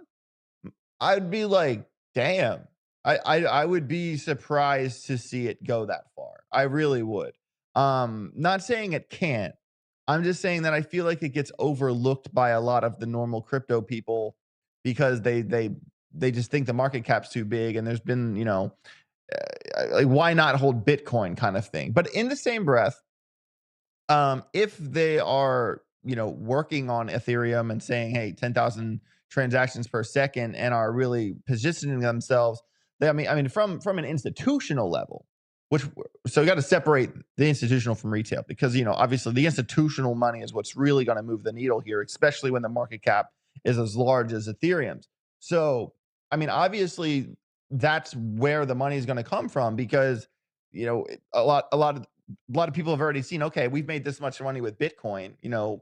I'd be like, damn, I would be surprised to see it go that far. I really would. Not saying it can't. I'm just saying that I feel like it gets overlooked by a lot of the normal crypto people because they just think the market cap's too big, and there's been, like, why not hold Bitcoin kind of thing. But in the same breath, if they are, working on Ethereum and saying, hey, 10,000 transactions per second, and are really positioning themselves, from an institutional level, so you got to separate the institutional from retail, because, obviously the institutional money is what's really going to move the needle here, especially when the market cap is as large as Ethereum's. So, obviously that's where the money is going to come from, because, a lot of people have already seen, okay, we've made this much money with Bitcoin,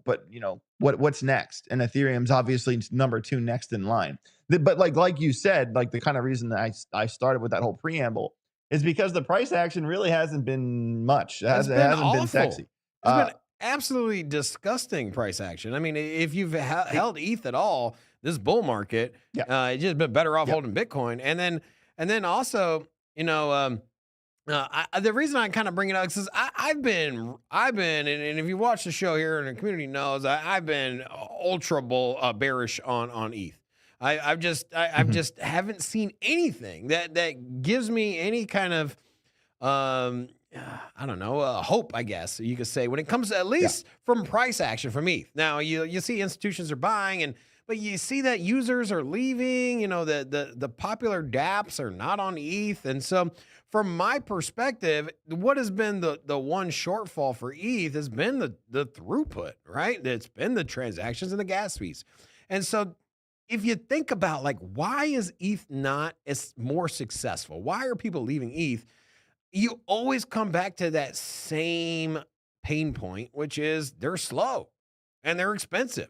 but what's next? And Ethereum's obviously number 2 next in line. But like you said, like, the kind of reason that I started with that whole preamble is because the price action really hasn't been much. It hasn't been sexy. It's been absolutely disgusting price action. I mean, if you've held ETH at all, this bull market, it's just been better off holding Bitcoin. And then also, the reason I kind of bring it up is I've been, and if you watch the show here and the community knows, I've been ultra bearish on ETH. I've just haven't seen anything that gives me any kind of, I don't know, hope, I guess you could say, when it comes to, at least from price action from ETH. Now you see institutions are buying, but you see that users are leaving, the popular dApps are not on ETH. And so from my perspective, what has been the one shortfall for ETH has been the throughput, right? It's been the transactions and the gas fees. And so if you think about, like, why is ETH not as more successful? Why are people leaving ETH? You always come back to that same pain point, which is they're slow and they're expensive.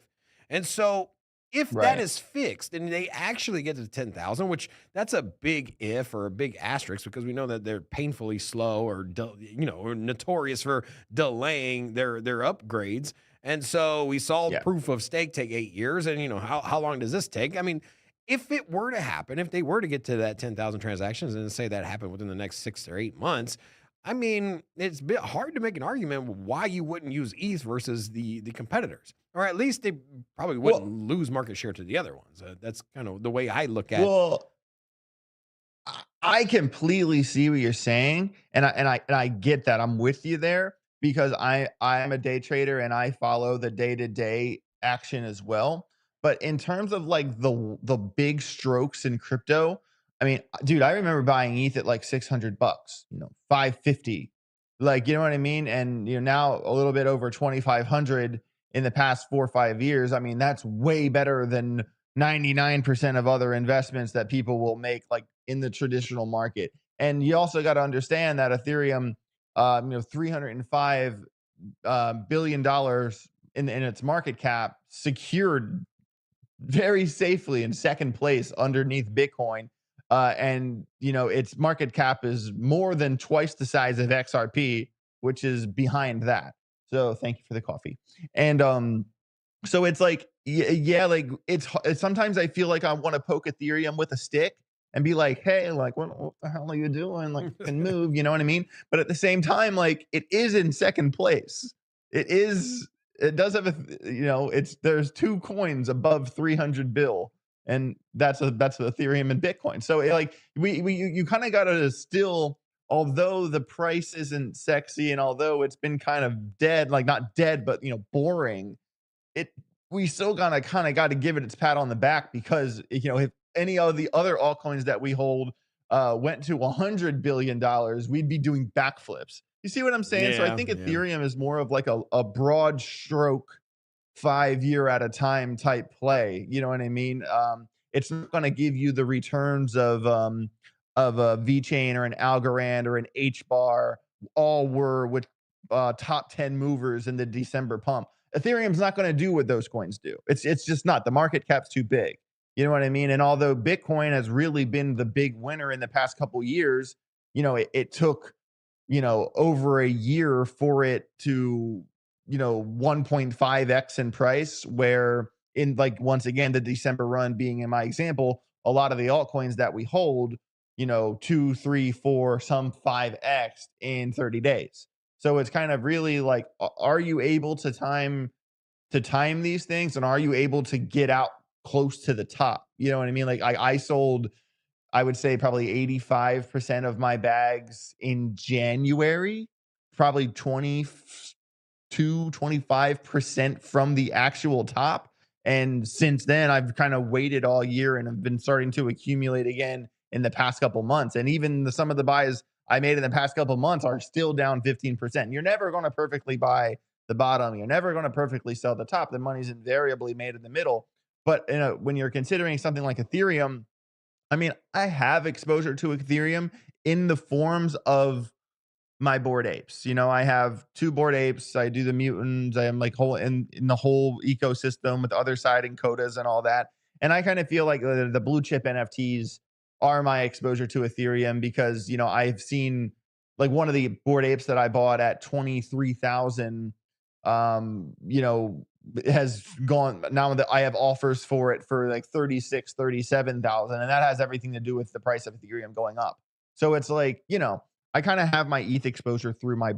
And so if that is fixed and they actually get to 10,000, which that's a big if, or a big asterisk, because we know that they're painfully slow, or notorious for delaying their upgrades. And so we saw proof of stake take 8 years, and how long does this take? I mean, if it were to happen, if they were to get to that 10,000 transactions, and say that happened within the next 6 or 8 months, I mean, it's a bit hard to make an argument why you wouldn't use ETH versus the competitors. Or at least they probably wouldn't lose market share to the other ones. That's kind of the way I look at it. Well, I completely see what you're saying, and I get that. I'm with you there, because I'm a day trader and I follow the day-to-day action as well. But in terms of, like, the big strokes in crypto, I mean, dude, I remember buying ETH at like $600, $550, like, you know what I mean? And now a little bit over 2,500 in the past 4 or 5 years. I mean, that's way better than 99% of other investments that people will make, like, in the traditional market. And you also got to understand that Ethereum, $305 billion in its market cap, secured very safely in second place underneath Bitcoin. And its market cap is more than twice the size of XRP, which is behind that. So thank you for the coffee. And so it's like, like, it's sometimes I feel like I want to poke Ethereum with a stick and be like, hey, like, what the hell are you doing? Like, and move, you know what I mean? But at the same time, like, it is in second place. It does have there's 2 coins above 300 bill. And that's Ethereum and Bitcoin. So you kind of got to still, although the price isn't sexy, and although it's been kind of dead, like, not dead, but boring, we still got to give it its pat on the back, because if any of the other altcoins that we hold went to $100 billion, we'd be doing backflips. You see what I'm saying? So I think Ethereum is more of like a broad stroke 5 year at a time type play. You know what I mean? It's not going to give you the returns of a VeChain or an Algorand or an HBAR, all were with top 10 movers in the December pump. Ethereum's not going to do what those coins do. It's just not. The market cap's too big. You know what I mean? And although Bitcoin has really been the big winner in the past couple years, it took over a year for it to 1.5x in price, where in, like, once again, the December run being in my example, a lot of the altcoins that we hold you know, 2, 3, 4, some 5x in 30 days. So it's kind of really like, are you able to time these things, and are you able to get out close to the top? You know what I mean? Like I sold, I would say probably 85% of my bags in January, probably 25% from the actual top. And since then, I've kind of waited all year and have been starting to accumulate again in the past couple months. And even some of the buys I made in the past couple months are still down 15%. You're never going to perfectly buy the bottom. You're never going to perfectly sell the top. The money's invariably made in the middle. But when you're considering something like Ethereum, I mean, I have exposure to Ethereum in the forms of my Bored Apes. You know, I have 2 Bored Apes. I do the mutants. I am like whole in the whole ecosystem with other side and codas and all that. And I kind of feel like the blue chip NFTs are my exposure to Ethereum because, you know, I've seen like one of the Bored Apes that I bought at 23,000, you know, has gone now that I have offers for it for like 36, 37,000. And that has everything to do with the price of Ethereum going up. So it's like, you know, I kind of have my ETH exposure through my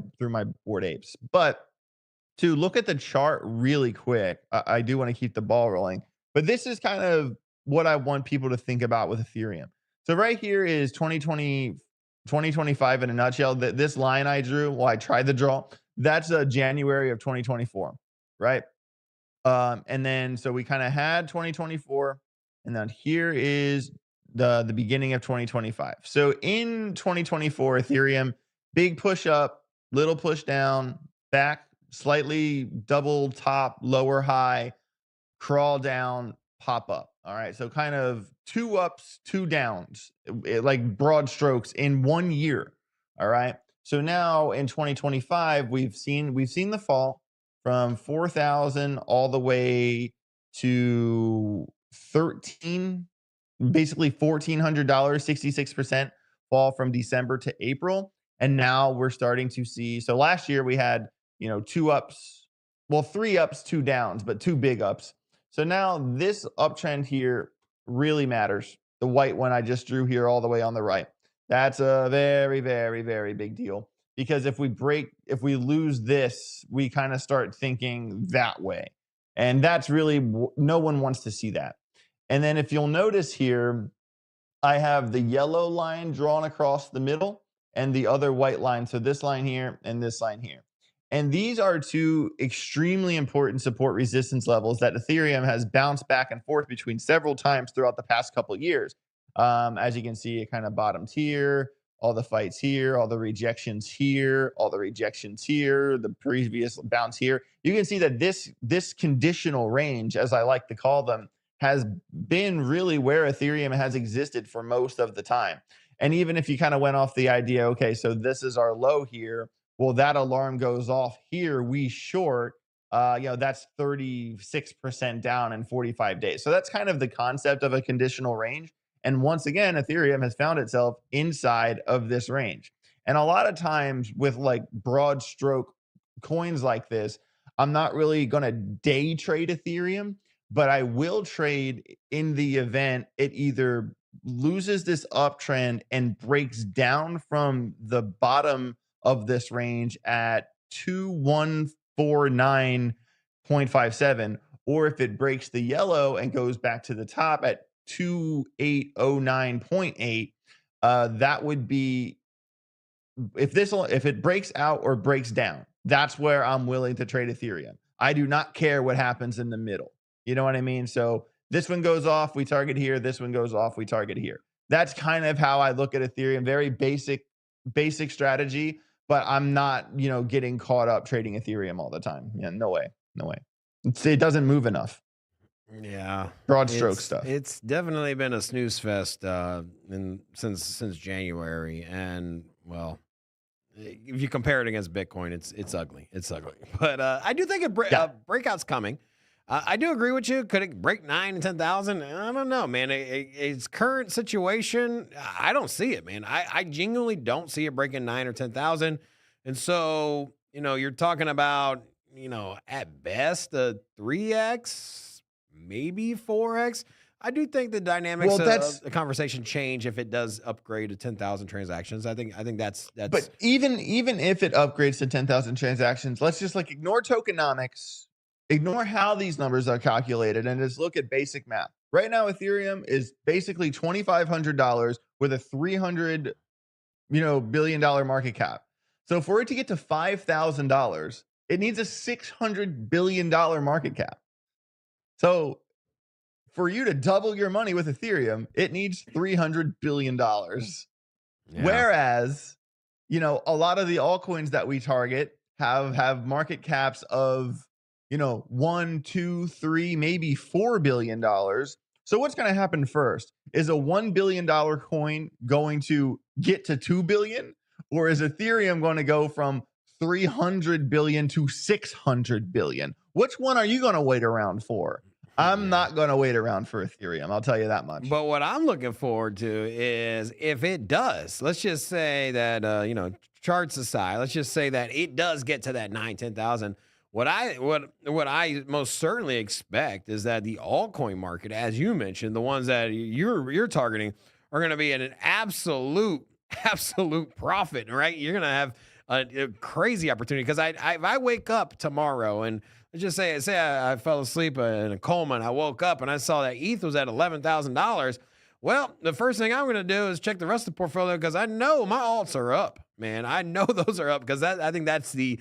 Bored Apes. But to look at the chart really quick, I do want to keep the ball rolling. But this is kind of what I want people to think about with Ethereum. So right here is 2025 in a nutshell. This line I drew, well, I tried to draw, that's January of 2024, right? And then so we kind of had 2024, and then here is the beginning of 2025. So in 2024, Ethereum, big push up, little push down, back, slightly double top, lower high, crawl down, pop up. All right. So kind of 2 ups, 2 downs, like broad strokes in 1 year. All right. So now in 2025, we've seen the fall from 4,000 all the way to 13, basically $1,400, 66% fall from December to April. And now we're starting to see, so last year we had, you know, 2 ups, well, 3 ups, 2 downs, but 2 big ups. So now this uptrend here really matters. The white one I just drew here all the way on the right. That's a very, very, very big deal, because if we lose this, we kind of start thinking that way. And that's really, no one wants to see that. And then if you'll notice here, I have the yellow line drawn across the middle and the other white line. So this line here and this line here. And these are 2 extremely important support resistance levels that Ethereum has bounced back and forth between several times throughout the past couple of years. As you can see, it kind of bottomed here, all the fights here, all the rejections here, all the rejections here, the previous bounce here. You can see that this conditional range, as I like to call them, has been really where Ethereum has existed for most of the time. And even if you kind of went off the idea, okay, so this is our low here, well, that alarm goes off here, we short, you know, that's 36% down in 45 days. So that's kind of the concept of a conditional range. And once again, Ethereum has found itself inside of this range. And a lot of times with like broad stroke coins like this, I'm not really going to day trade Ethereum, but I will trade in the event it either loses this uptrend and breaks down from the bottom of this range at 2149.57, or if it breaks the yellow and goes back to the top at 2809.8, that would be, if it breaks out or breaks down, that's where I'm willing to trade Ethereum. I do not care what happens in the middle. You know what I mean? So this one goes off, we target here. This one goes off, we target here. That's kind of how I look at Ethereum. Very basic strategy, but I'm not, you know, getting caught up trading Ethereum all the time. Yeah, no way. It doesn't move enough. Yeah, broad stroke stuff. It's definitely been a snooze fest since January, and well, if you compare it against Bitcoin, it's ugly. It's ugly. But I do think breakout's coming. I do agree with you. Could it break 9 and 10,000? I don't know, man. Its current situation, I don't see it, man. I genuinely don't see it breaking 9 or 10,000. And so, you know, you're talking about, you know, at best a 3x, maybe 4x. I do think the dynamics of the conversation change if it does upgrade to 10,000 transactions. I think that's. But even if it upgrades to 10,000 transactions, let's just like ignore tokenomics, ignore how these numbers are calculated, and just look at basic math. Right now, Ethereum is basically $2,500 with a $300 billion market cap. So for it to get to $5,000, it needs a $600 billion market cap. So for you to double your money with Ethereum, it needs $300 billion. Yeah. Whereas, a lot of the altcoins that we target have market caps of, $1, $2, $3, maybe $4 billion. So what's going to happen first? Is a $1 billion coin going to get to 2 billion? Or is Ethereum going to go from 300 billion to 600 billion? Which one are you going to wait around for? I'm not going to wait around for Ethereum. I'll tell you that much. But what I'm looking forward to is if it does, let's just say that, charts aside, let's just say that it does get to that 10,000. What I most certainly expect is that the altcoin market, as you mentioned, the ones that you're targeting are going to be at an absolute profit, right? You're going to have a crazy opportunity because if I wake up tomorrow and let's just say I fell asleep in a coma and I woke up and I saw that ETH was at $11,000. Well, the first thing I'm going to do is check the rest of the portfolio because I know my alts are up, man. I know those are up because I think that's the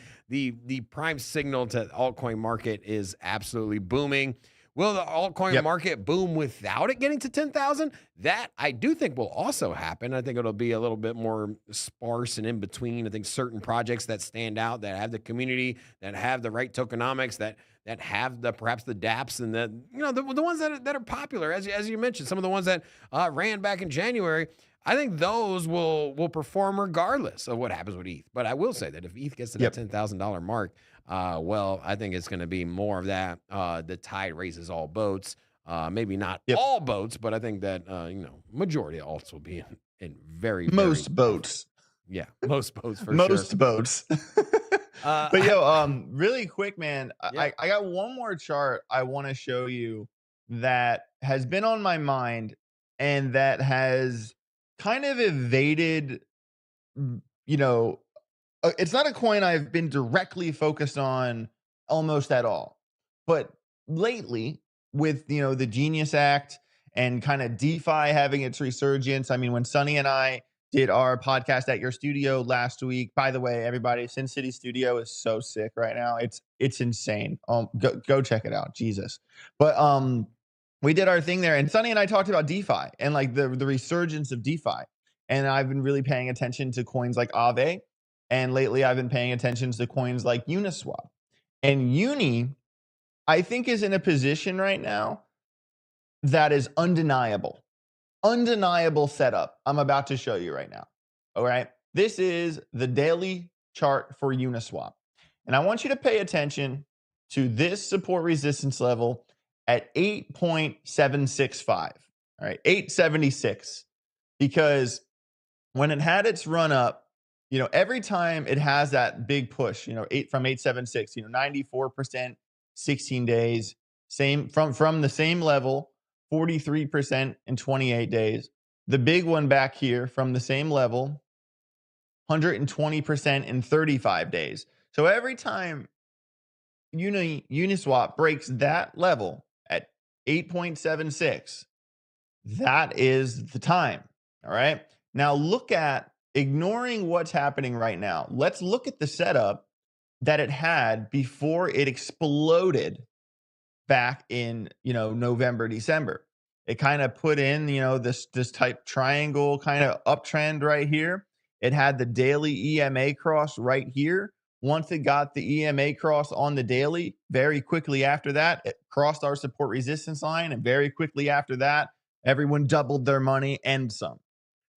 prime signal to the altcoin market is absolutely booming. Will the altcoin market boom without it getting to 10,000? That I do think will also happen. I think it'll be a little bit more sparse and in between. I think certain projects that stand out, that have the community, that have the right tokenomics, that have perhaps the dApps and the ones that are popular, as you mentioned, some of the ones that ran back in January. I think those will perform regardless of what happens with ETH. But I will say that if ETH gets to the $10,000 mark, I think it's going to be more of that. The tide raises all boats. Maybe not all boats, but I think that majority of alts will be in most boats. Yeah, most boats for most sure. Boats. But really quick, man. I got one more chart I want to show you that has been on my mind and that has kind of evaded. It's not a coin I've been directly focused on almost at all. But lately, with the Genius Act and kind of DeFi having its resurgence. I mean, when Sonny and I did our podcast at your studio last week, by the way, everybody, Sin City Studio is so sick right now. It's insane. Go check it out. Jesus. But we did our thing there, and Sonny and I talked about DeFi and like the resurgence of DeFi. And I've been really paying attention to coins like AAVE. And lately I've been paying attention to coins like Uniswap. And Uni, I think, is in a position right now that is undeniable. Undeniable setup I'm about to show you right now. All right. This is the daily chart for Uniswap. And I want you to pay attention to this support resistance level at 8.765. All right. 876. Because when it had its run up, every time it has that big push, from 876, 94%, 16 days, same from the same level, 43% in 28 days. The big one back here from the same level, 120% in 35 days. So every time Uniswap breaks that level at 8.76, that is the time. All right. Now look at, ignoring what's happening right now, let's look at the setup that it had before it exploded back in, November, December. It kind of put in, this type triangle kind of uptrend right here. It had the daily EMA cross right here. Once it got the EMA cross on the daily, very quickly after that, it crossed our support resistance line. And very quickly after that, everyone doubled their money and some.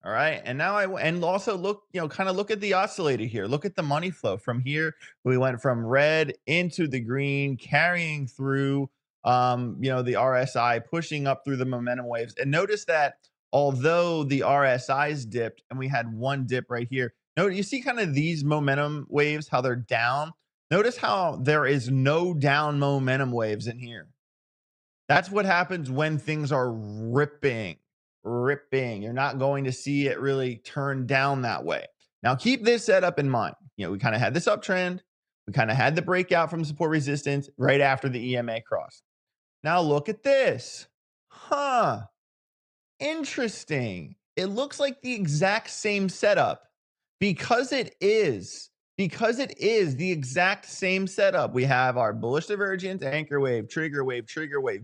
All right. And now and also look, kind of look at the oscillator here. Look at the money flow from here. We went from red into the green, carrying through, the RSI, pushing up through the momentum waves. And notice that although the RSIs dipped and we had one dip right here, you see kind of these momentum waves, how they're down. Notice how there is no down momentum waves in here. That's what happens when things are ripping. You're not going to see it really turn down that way. Now, keep this setup in mind. You know, we kind of had this uptrend. We kind of had the breakout from support resistance right after the EMA cross. Now, look at this. Huh. Interesting. It looks like the exact same setup because it is the exact same setup. We have our bullish divergence, anchor wave, trigger wave,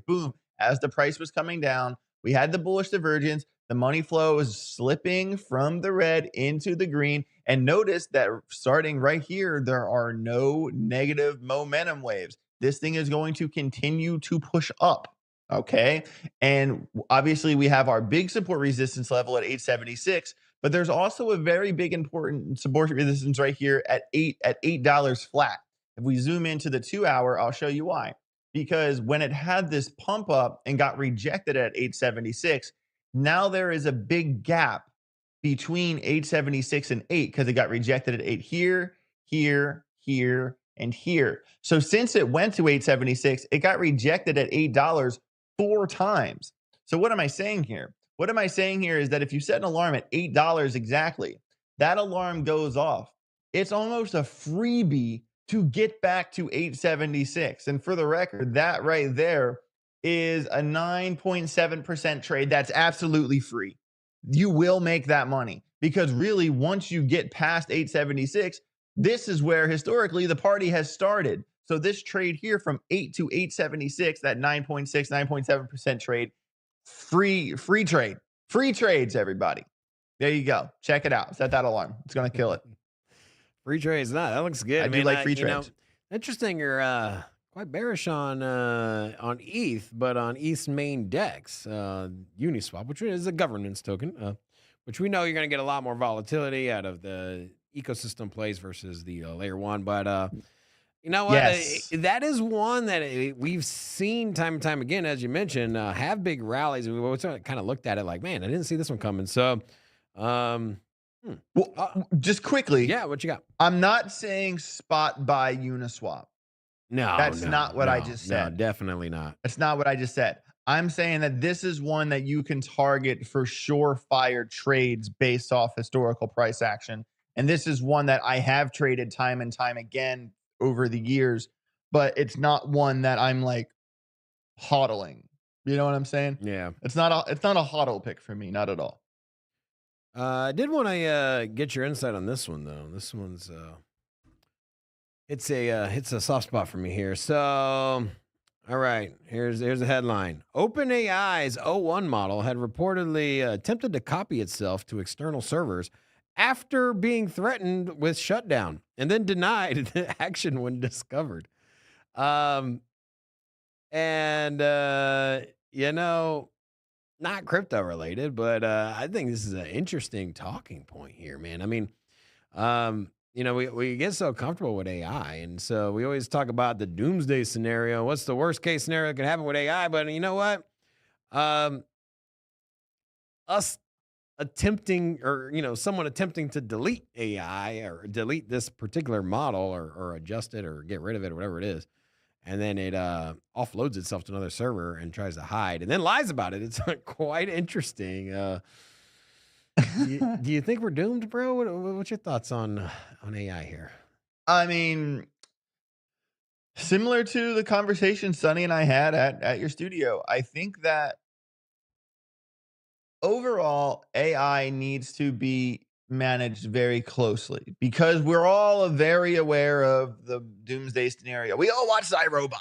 boom. As the price was coming down, we had the bullish divergence. The money flow is slipping from the red into the green. And notice that starting right here, there are no negative momentum waves. This thing is going to continue to push up. Okay. And obviously we have our big support resistance level at 876, but there's also a very big important support resistance right here at $8 flat. If we zoom into the 2 hour, I'll show you why. Because when it had this pump up and got rejected at 876, now there is a big gap between 876 and 8 because it got rejected at 8 here, and here. So since it went to 876, it got rejected at $8 4 times. So what am I saying here? What am I saying here is that if you set an alarm at $8 exactly, that alarm goes off. It's almost a freebie to get back to 876. And for the record, that right there is a 9.7% trade. That's absolutely free. You will make that money because really once you get past 876, this is where historically the party has started. So this trade here from 8 to 876, that 9.6, 9.7% trade, free trade, free trades, everybody. There you go. Check it out. Set that alarm. It's going to kill it. Free trades. That looks good. I do like free trades. Interesting. You're quite bearish on ETH, but on ETH's main DEX, Uniswap, which is a governance token, which we know you're going to get a lot more volatility out of the ecosystem plays versus the layer one. But you know what? Yes. That is one that we've seen time and time again, as you mentioned, have big rallies. We've always kind of looked at it like, man, I didn't see this one coming. So, well, just quickly. Yeah, what you got? I'm not saying spot buy Uniswap. No, that's not what I just said. No, definitely not. That's not what I just said. I'm saying that this is one that you can target for surefire trades based off historical price action. And this is one that I have traded time and time again over the years, but it's not one that I'm like hodling. You know what I'm saying? Yeah. It's not a hodl pick for me, not at all. I did want to get your insight on this one though. This one's it's a soft spot for me here. So, all right, here's the headline. OpenAI's O1 model had reportedly attempted to copy itself to external servers after being threatened with shutdown and then denied action when discovered. You know, not crypto related, but I think this is an interesting talking point here, man. I mean, you know, we get so comfortable with AI, and so we always talk about the doomsday scenario. What's the worst case scenario that can happen with AI? But you know what? Us attempting, or you know, someone attempting to delete AI or delete this particular model or adjust it or get rid of it or whatever it is, and then it offloads itself to another server and tries to hide and then lies about it. It's quite interesting. Do you think we're doomed, bro? What's your thoughts on AI here? I mean, similar to the conversation Sonny and I had at your studio, I think that overall AI needs to be managed very closely because we're all very aware of the doomsday scenario. We all watch iRobot.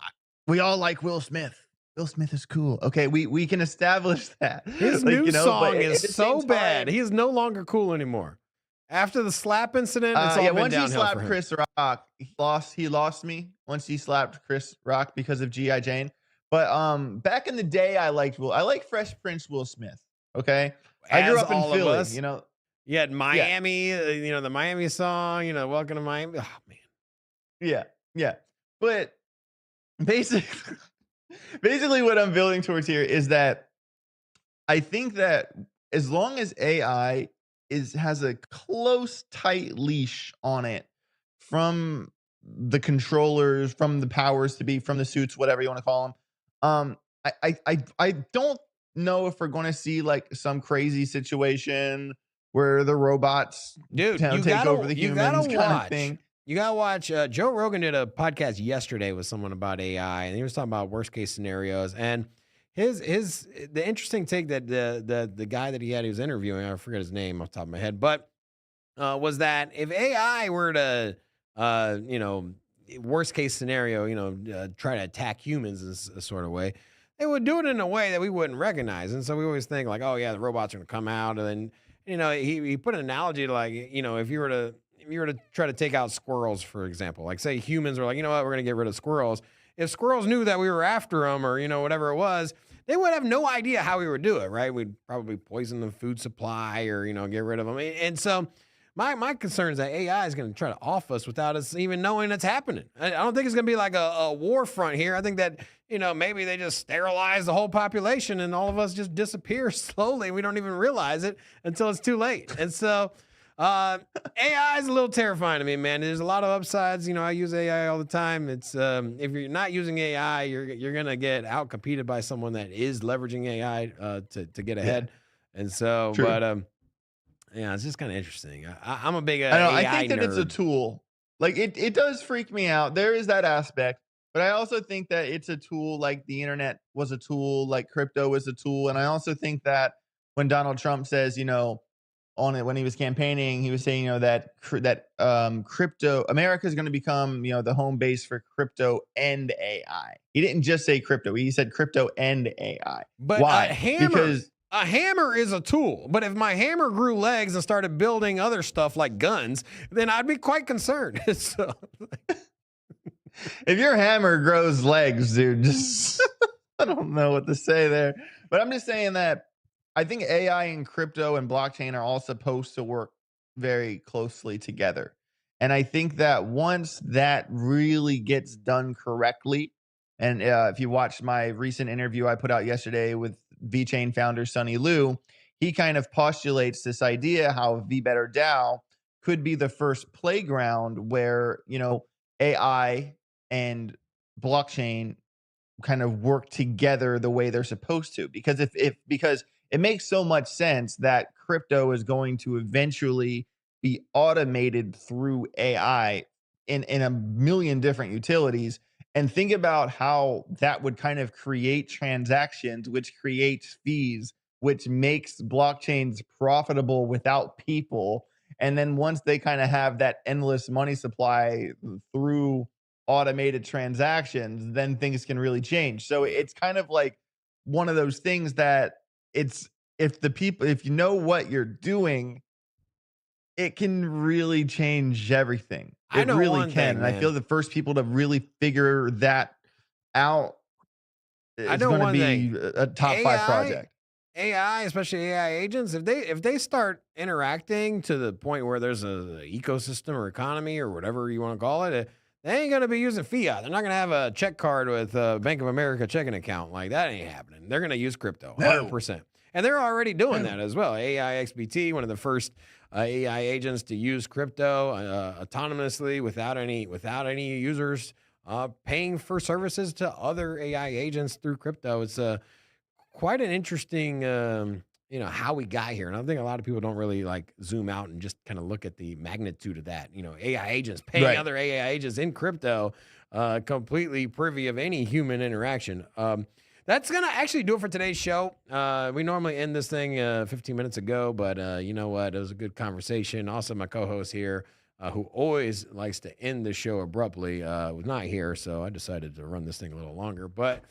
We all like Will Smith. Will Smith is cool. Okay, we can establish that. His new song is so bad. He is no longer cool anymore. After the slap incident, it's all been once downhill he slapped for him. Chris Rock, he lost me once he slapped Chris Rock because of G.I. Jane. But back in the day, I liked Fresh Prince Will Smith. Okay, I grew up in Philly. You know, you had Miami. You know, the Miami song. You know, Welcome to Miami. Oh man. Yeah. But basically what I'm building towards here is that I think that as long as AI has a close, tight leash on it from the controllers, from the powers to be, from the suits, whatever you want to call them, I don't know if we're going to see like some crazy situation where the robots, dude, take over the humans kind of thing. You gotta watch. Joe Rogan did a podcast yesterday with someone about AI, and he was talking about worst case scenarios. And the interesting take that the guy that he was interviewing, I forget his name off the top of my head, but was that if AI were to, worst case scenario, try to attack humans in a sort of way, they would do it in a way that we wouldn't recognize. And so we always think like, oh yeah, the robots are gonna come out, and then he put an analogy to like, if you were to try to take out squirrels, for example, like say humans were like, you know what, we're gonna get rid of squirrels. If squirrels knew that we were after them, or whatever it was, they would have no idea how we would do it, right? We'd probably poison the food supply, or get rid of them. And so my concern is that AI is going to try to off us without us even knowing it's happening. I don't think it's going to be like a war front here. I think that, maybe they just sterilize the whole population and all of us just disappear slowly. We don't even realize it until it's too late. And so AI is a little terrifying to me, man. There's a lot of upsides. I use AI all the time. It's if you're not using AI, you're going to get outcompeted by someone that is leveraging AI to get ahead. Yeah. And so, true. But yeah, it's just kind of interesting. I'm a big AI I think that nerd. it's a tool. Like it does freak me out. There is that aspect, but I also think that it's a tool. Like the internet was a tool, like crypto was a tool. And I also think that when Donald Trump says, on it when he was campaigning, he was saying, that crypto America is going to become, the home base for crypto and AI. He didn't just say crypto; he said crypto and AI. But why? Because a hammer is a tool, but if my hammer grew legs and started building other stuff like guns, then I'd be quite concerned. So, if your hammer grows legs, dude, just I don't know what to say there. But I'm just saying that I think AI and crypto and blockchain are all supposed to work very closely together. And I think that once that really gets done correctly, and if you watched my recent interview I put out yesterday with VeChain founder Sunny Liu, he kind of postulates this idea how VBetter DAO could be the first playground where, AI and blockchain kind of work together the way they're supposed to. Because because it makes so much sense that crypto is going to eventually be automated through AI in a million different utilities. And think about how that would kind of create transactions, which creates fees, which makes blockchains profitable without people. And then once they kind of have that endless money supply through automated transactions, then things can really change. So it's kind of like one of those things that if you know what you're doing, it can really change everything. It really can. And I feel the first people to really figure that out is going to be a top 5 project. AI, especially AI agents, if they start interacting to the point where there's a ecosystem or economy or whatever you want to call it, they ain't going to be using fiat. They're not going to have a check card with a Bank of America checking account. Like, that ain't happening. They're going to use crypto, 100%. And they're already doing that as well. AIXBT, one of the first AI agents to use crypto autonomously without any users paying for services to other AI agents through crypto. It's quite an interesting, how we got here. And I think a lot of people don't really like zoom out and just kind of look at the magnitude of that. AI agents paying other AI agents in crypto, completely privy of any human interaction. That's going to actually do it for today's show. We normally end this thing 15 minutes ago, but you know what? It was a good conversation. Also, my co-host here, who always likes to end the show abruptly, was not here, so I decided to run this thing a little longer. But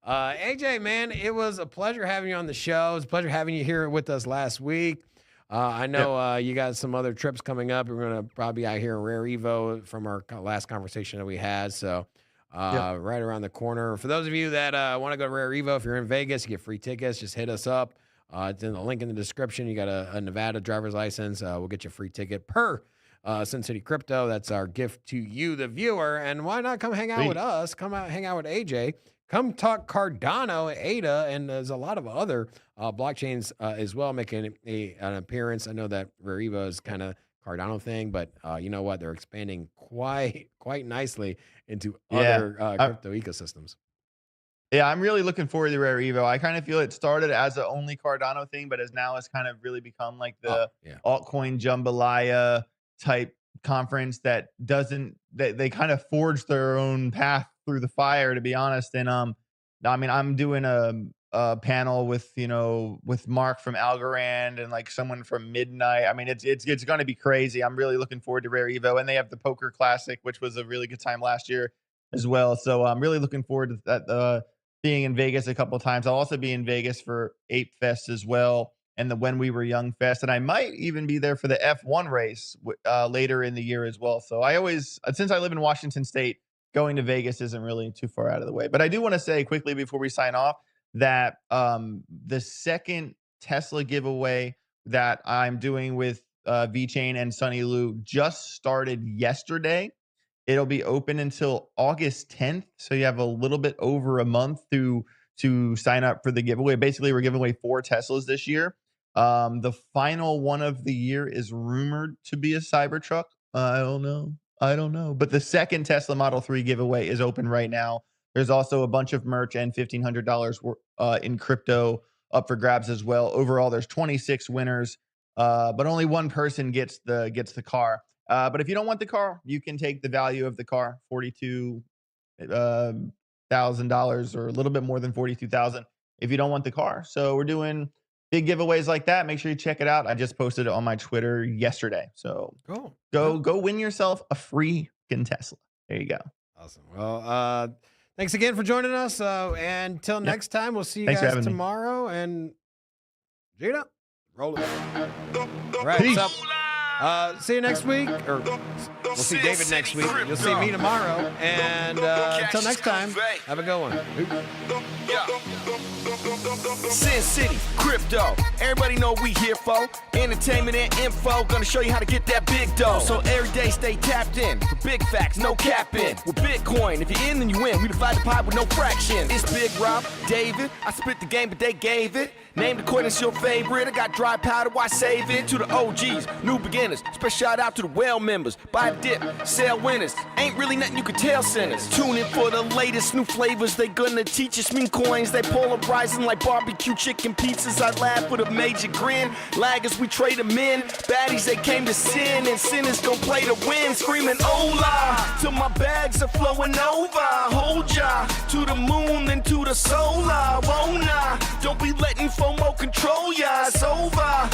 AJ, man, it was a pleasure having you on the show. It was a pleasure having you here with us last week. I know you got some other trips coming up. We're going to probably be out here in Rare Evo from our last conversation that we had, so... right around the corner. For those of you that want to go to Rare Evo, if you're in Vegas, you get free tickets. Just hit us up. It's in the link in the description. You got a Nevada driver's license. We'll get you a free ticket per Sin City Crypto. That's our gift to you, the viewer. And why not come hang out with us? Come out, hang out with AJ. Come talk Cardano, ADA, and there's a lot of other blockchains as well making an appearance. I know that Rare Evo is kind of Cardano thing, but you know what? They're expanding quite nicely into other crypto ecosystems. Yeah, I'm really looking forward to Rare Evo. I kind of feel it started as an only Cardano thing, but has kind of really become like the altcoin jambalaya type conference that they kind of forged their own path through the fire, to be honest. And I mean, I'm doing a panel with with Mark from Algorand and like someone from Midnight. I mean, it's going to be crazy. I'm really looking forward to Rare Evo, and they have the Poker Classic, which was a really good time last year as well. So I'm really looking forward to that. Being in Vegas a couple of times. I'll also be in Vegas for Ape Fest as well, and the When We Were Young Fest, and I might even be there for the F1 race later in the year as well. So I always, since I live in Washington State, going to Vegas isn't really too far out of the way. But I do want to say quickly before we sign off that the second Tesla giveaway that I'm doing with VeChain and Sunny Lu just started yesterday. It'll be open until August 10th. So you have a little bit over a month to sign up for the giveaway. Basically, we're giving away 4 Teslas this year. The final one of the year is rumored to be a Cybertruck. I don't know. But the second Tesla Model 3 giveaway is open right now. There's also a bunch of merch and $1,500 in crypto up for grabs as well. Overall, there's 26 winners, but only one person gets the car. But if you don't want the car, you can take the value of the car, $42,000 or a little bit more than $42,000 if you don't want the car. So we're doing big giveaways like that. Make sure you check it out. I just posted it on my Twitter yesterday. So go win yourself a free Tesla. There you go. Awesome. Well, thanks again for joining us. And until next time, we'll see you guys tomorrow. And Gina, roll it. All right. Peace. What's up? See you next week, or we'll see David next week. You'll see me tomorrow. And until next time, have a good one. Sin City, crypto. Everybody know we here for entertainment and info. Gonna show you how to get that big dough. So every day stay tapped in for big facts, no capping. With Bitcoin, if you're in, then you win. We divide the pie with no fraction. It's Big Rob, David. I split the game, but they gave it. Name according to your favorite. I got dry powder, why save it? To the OGs, new beginners. Special shout out to the well members. Buy a dip, sell winners. Ain't really nothing you can tell sinners. Tune in for the latest new flavors. They gonna teach us mean coins. They polarizing like barbecue chicken pizzas. I laugh with a major grin. Laggers, we trade them in. Baddies, they came to sin. And sinners gon' play to win. Screaming hola till my bags are flowing over. Hold ya to the moon, then to the solar. Won't I? Don't be letting FOMO control ya. It's over.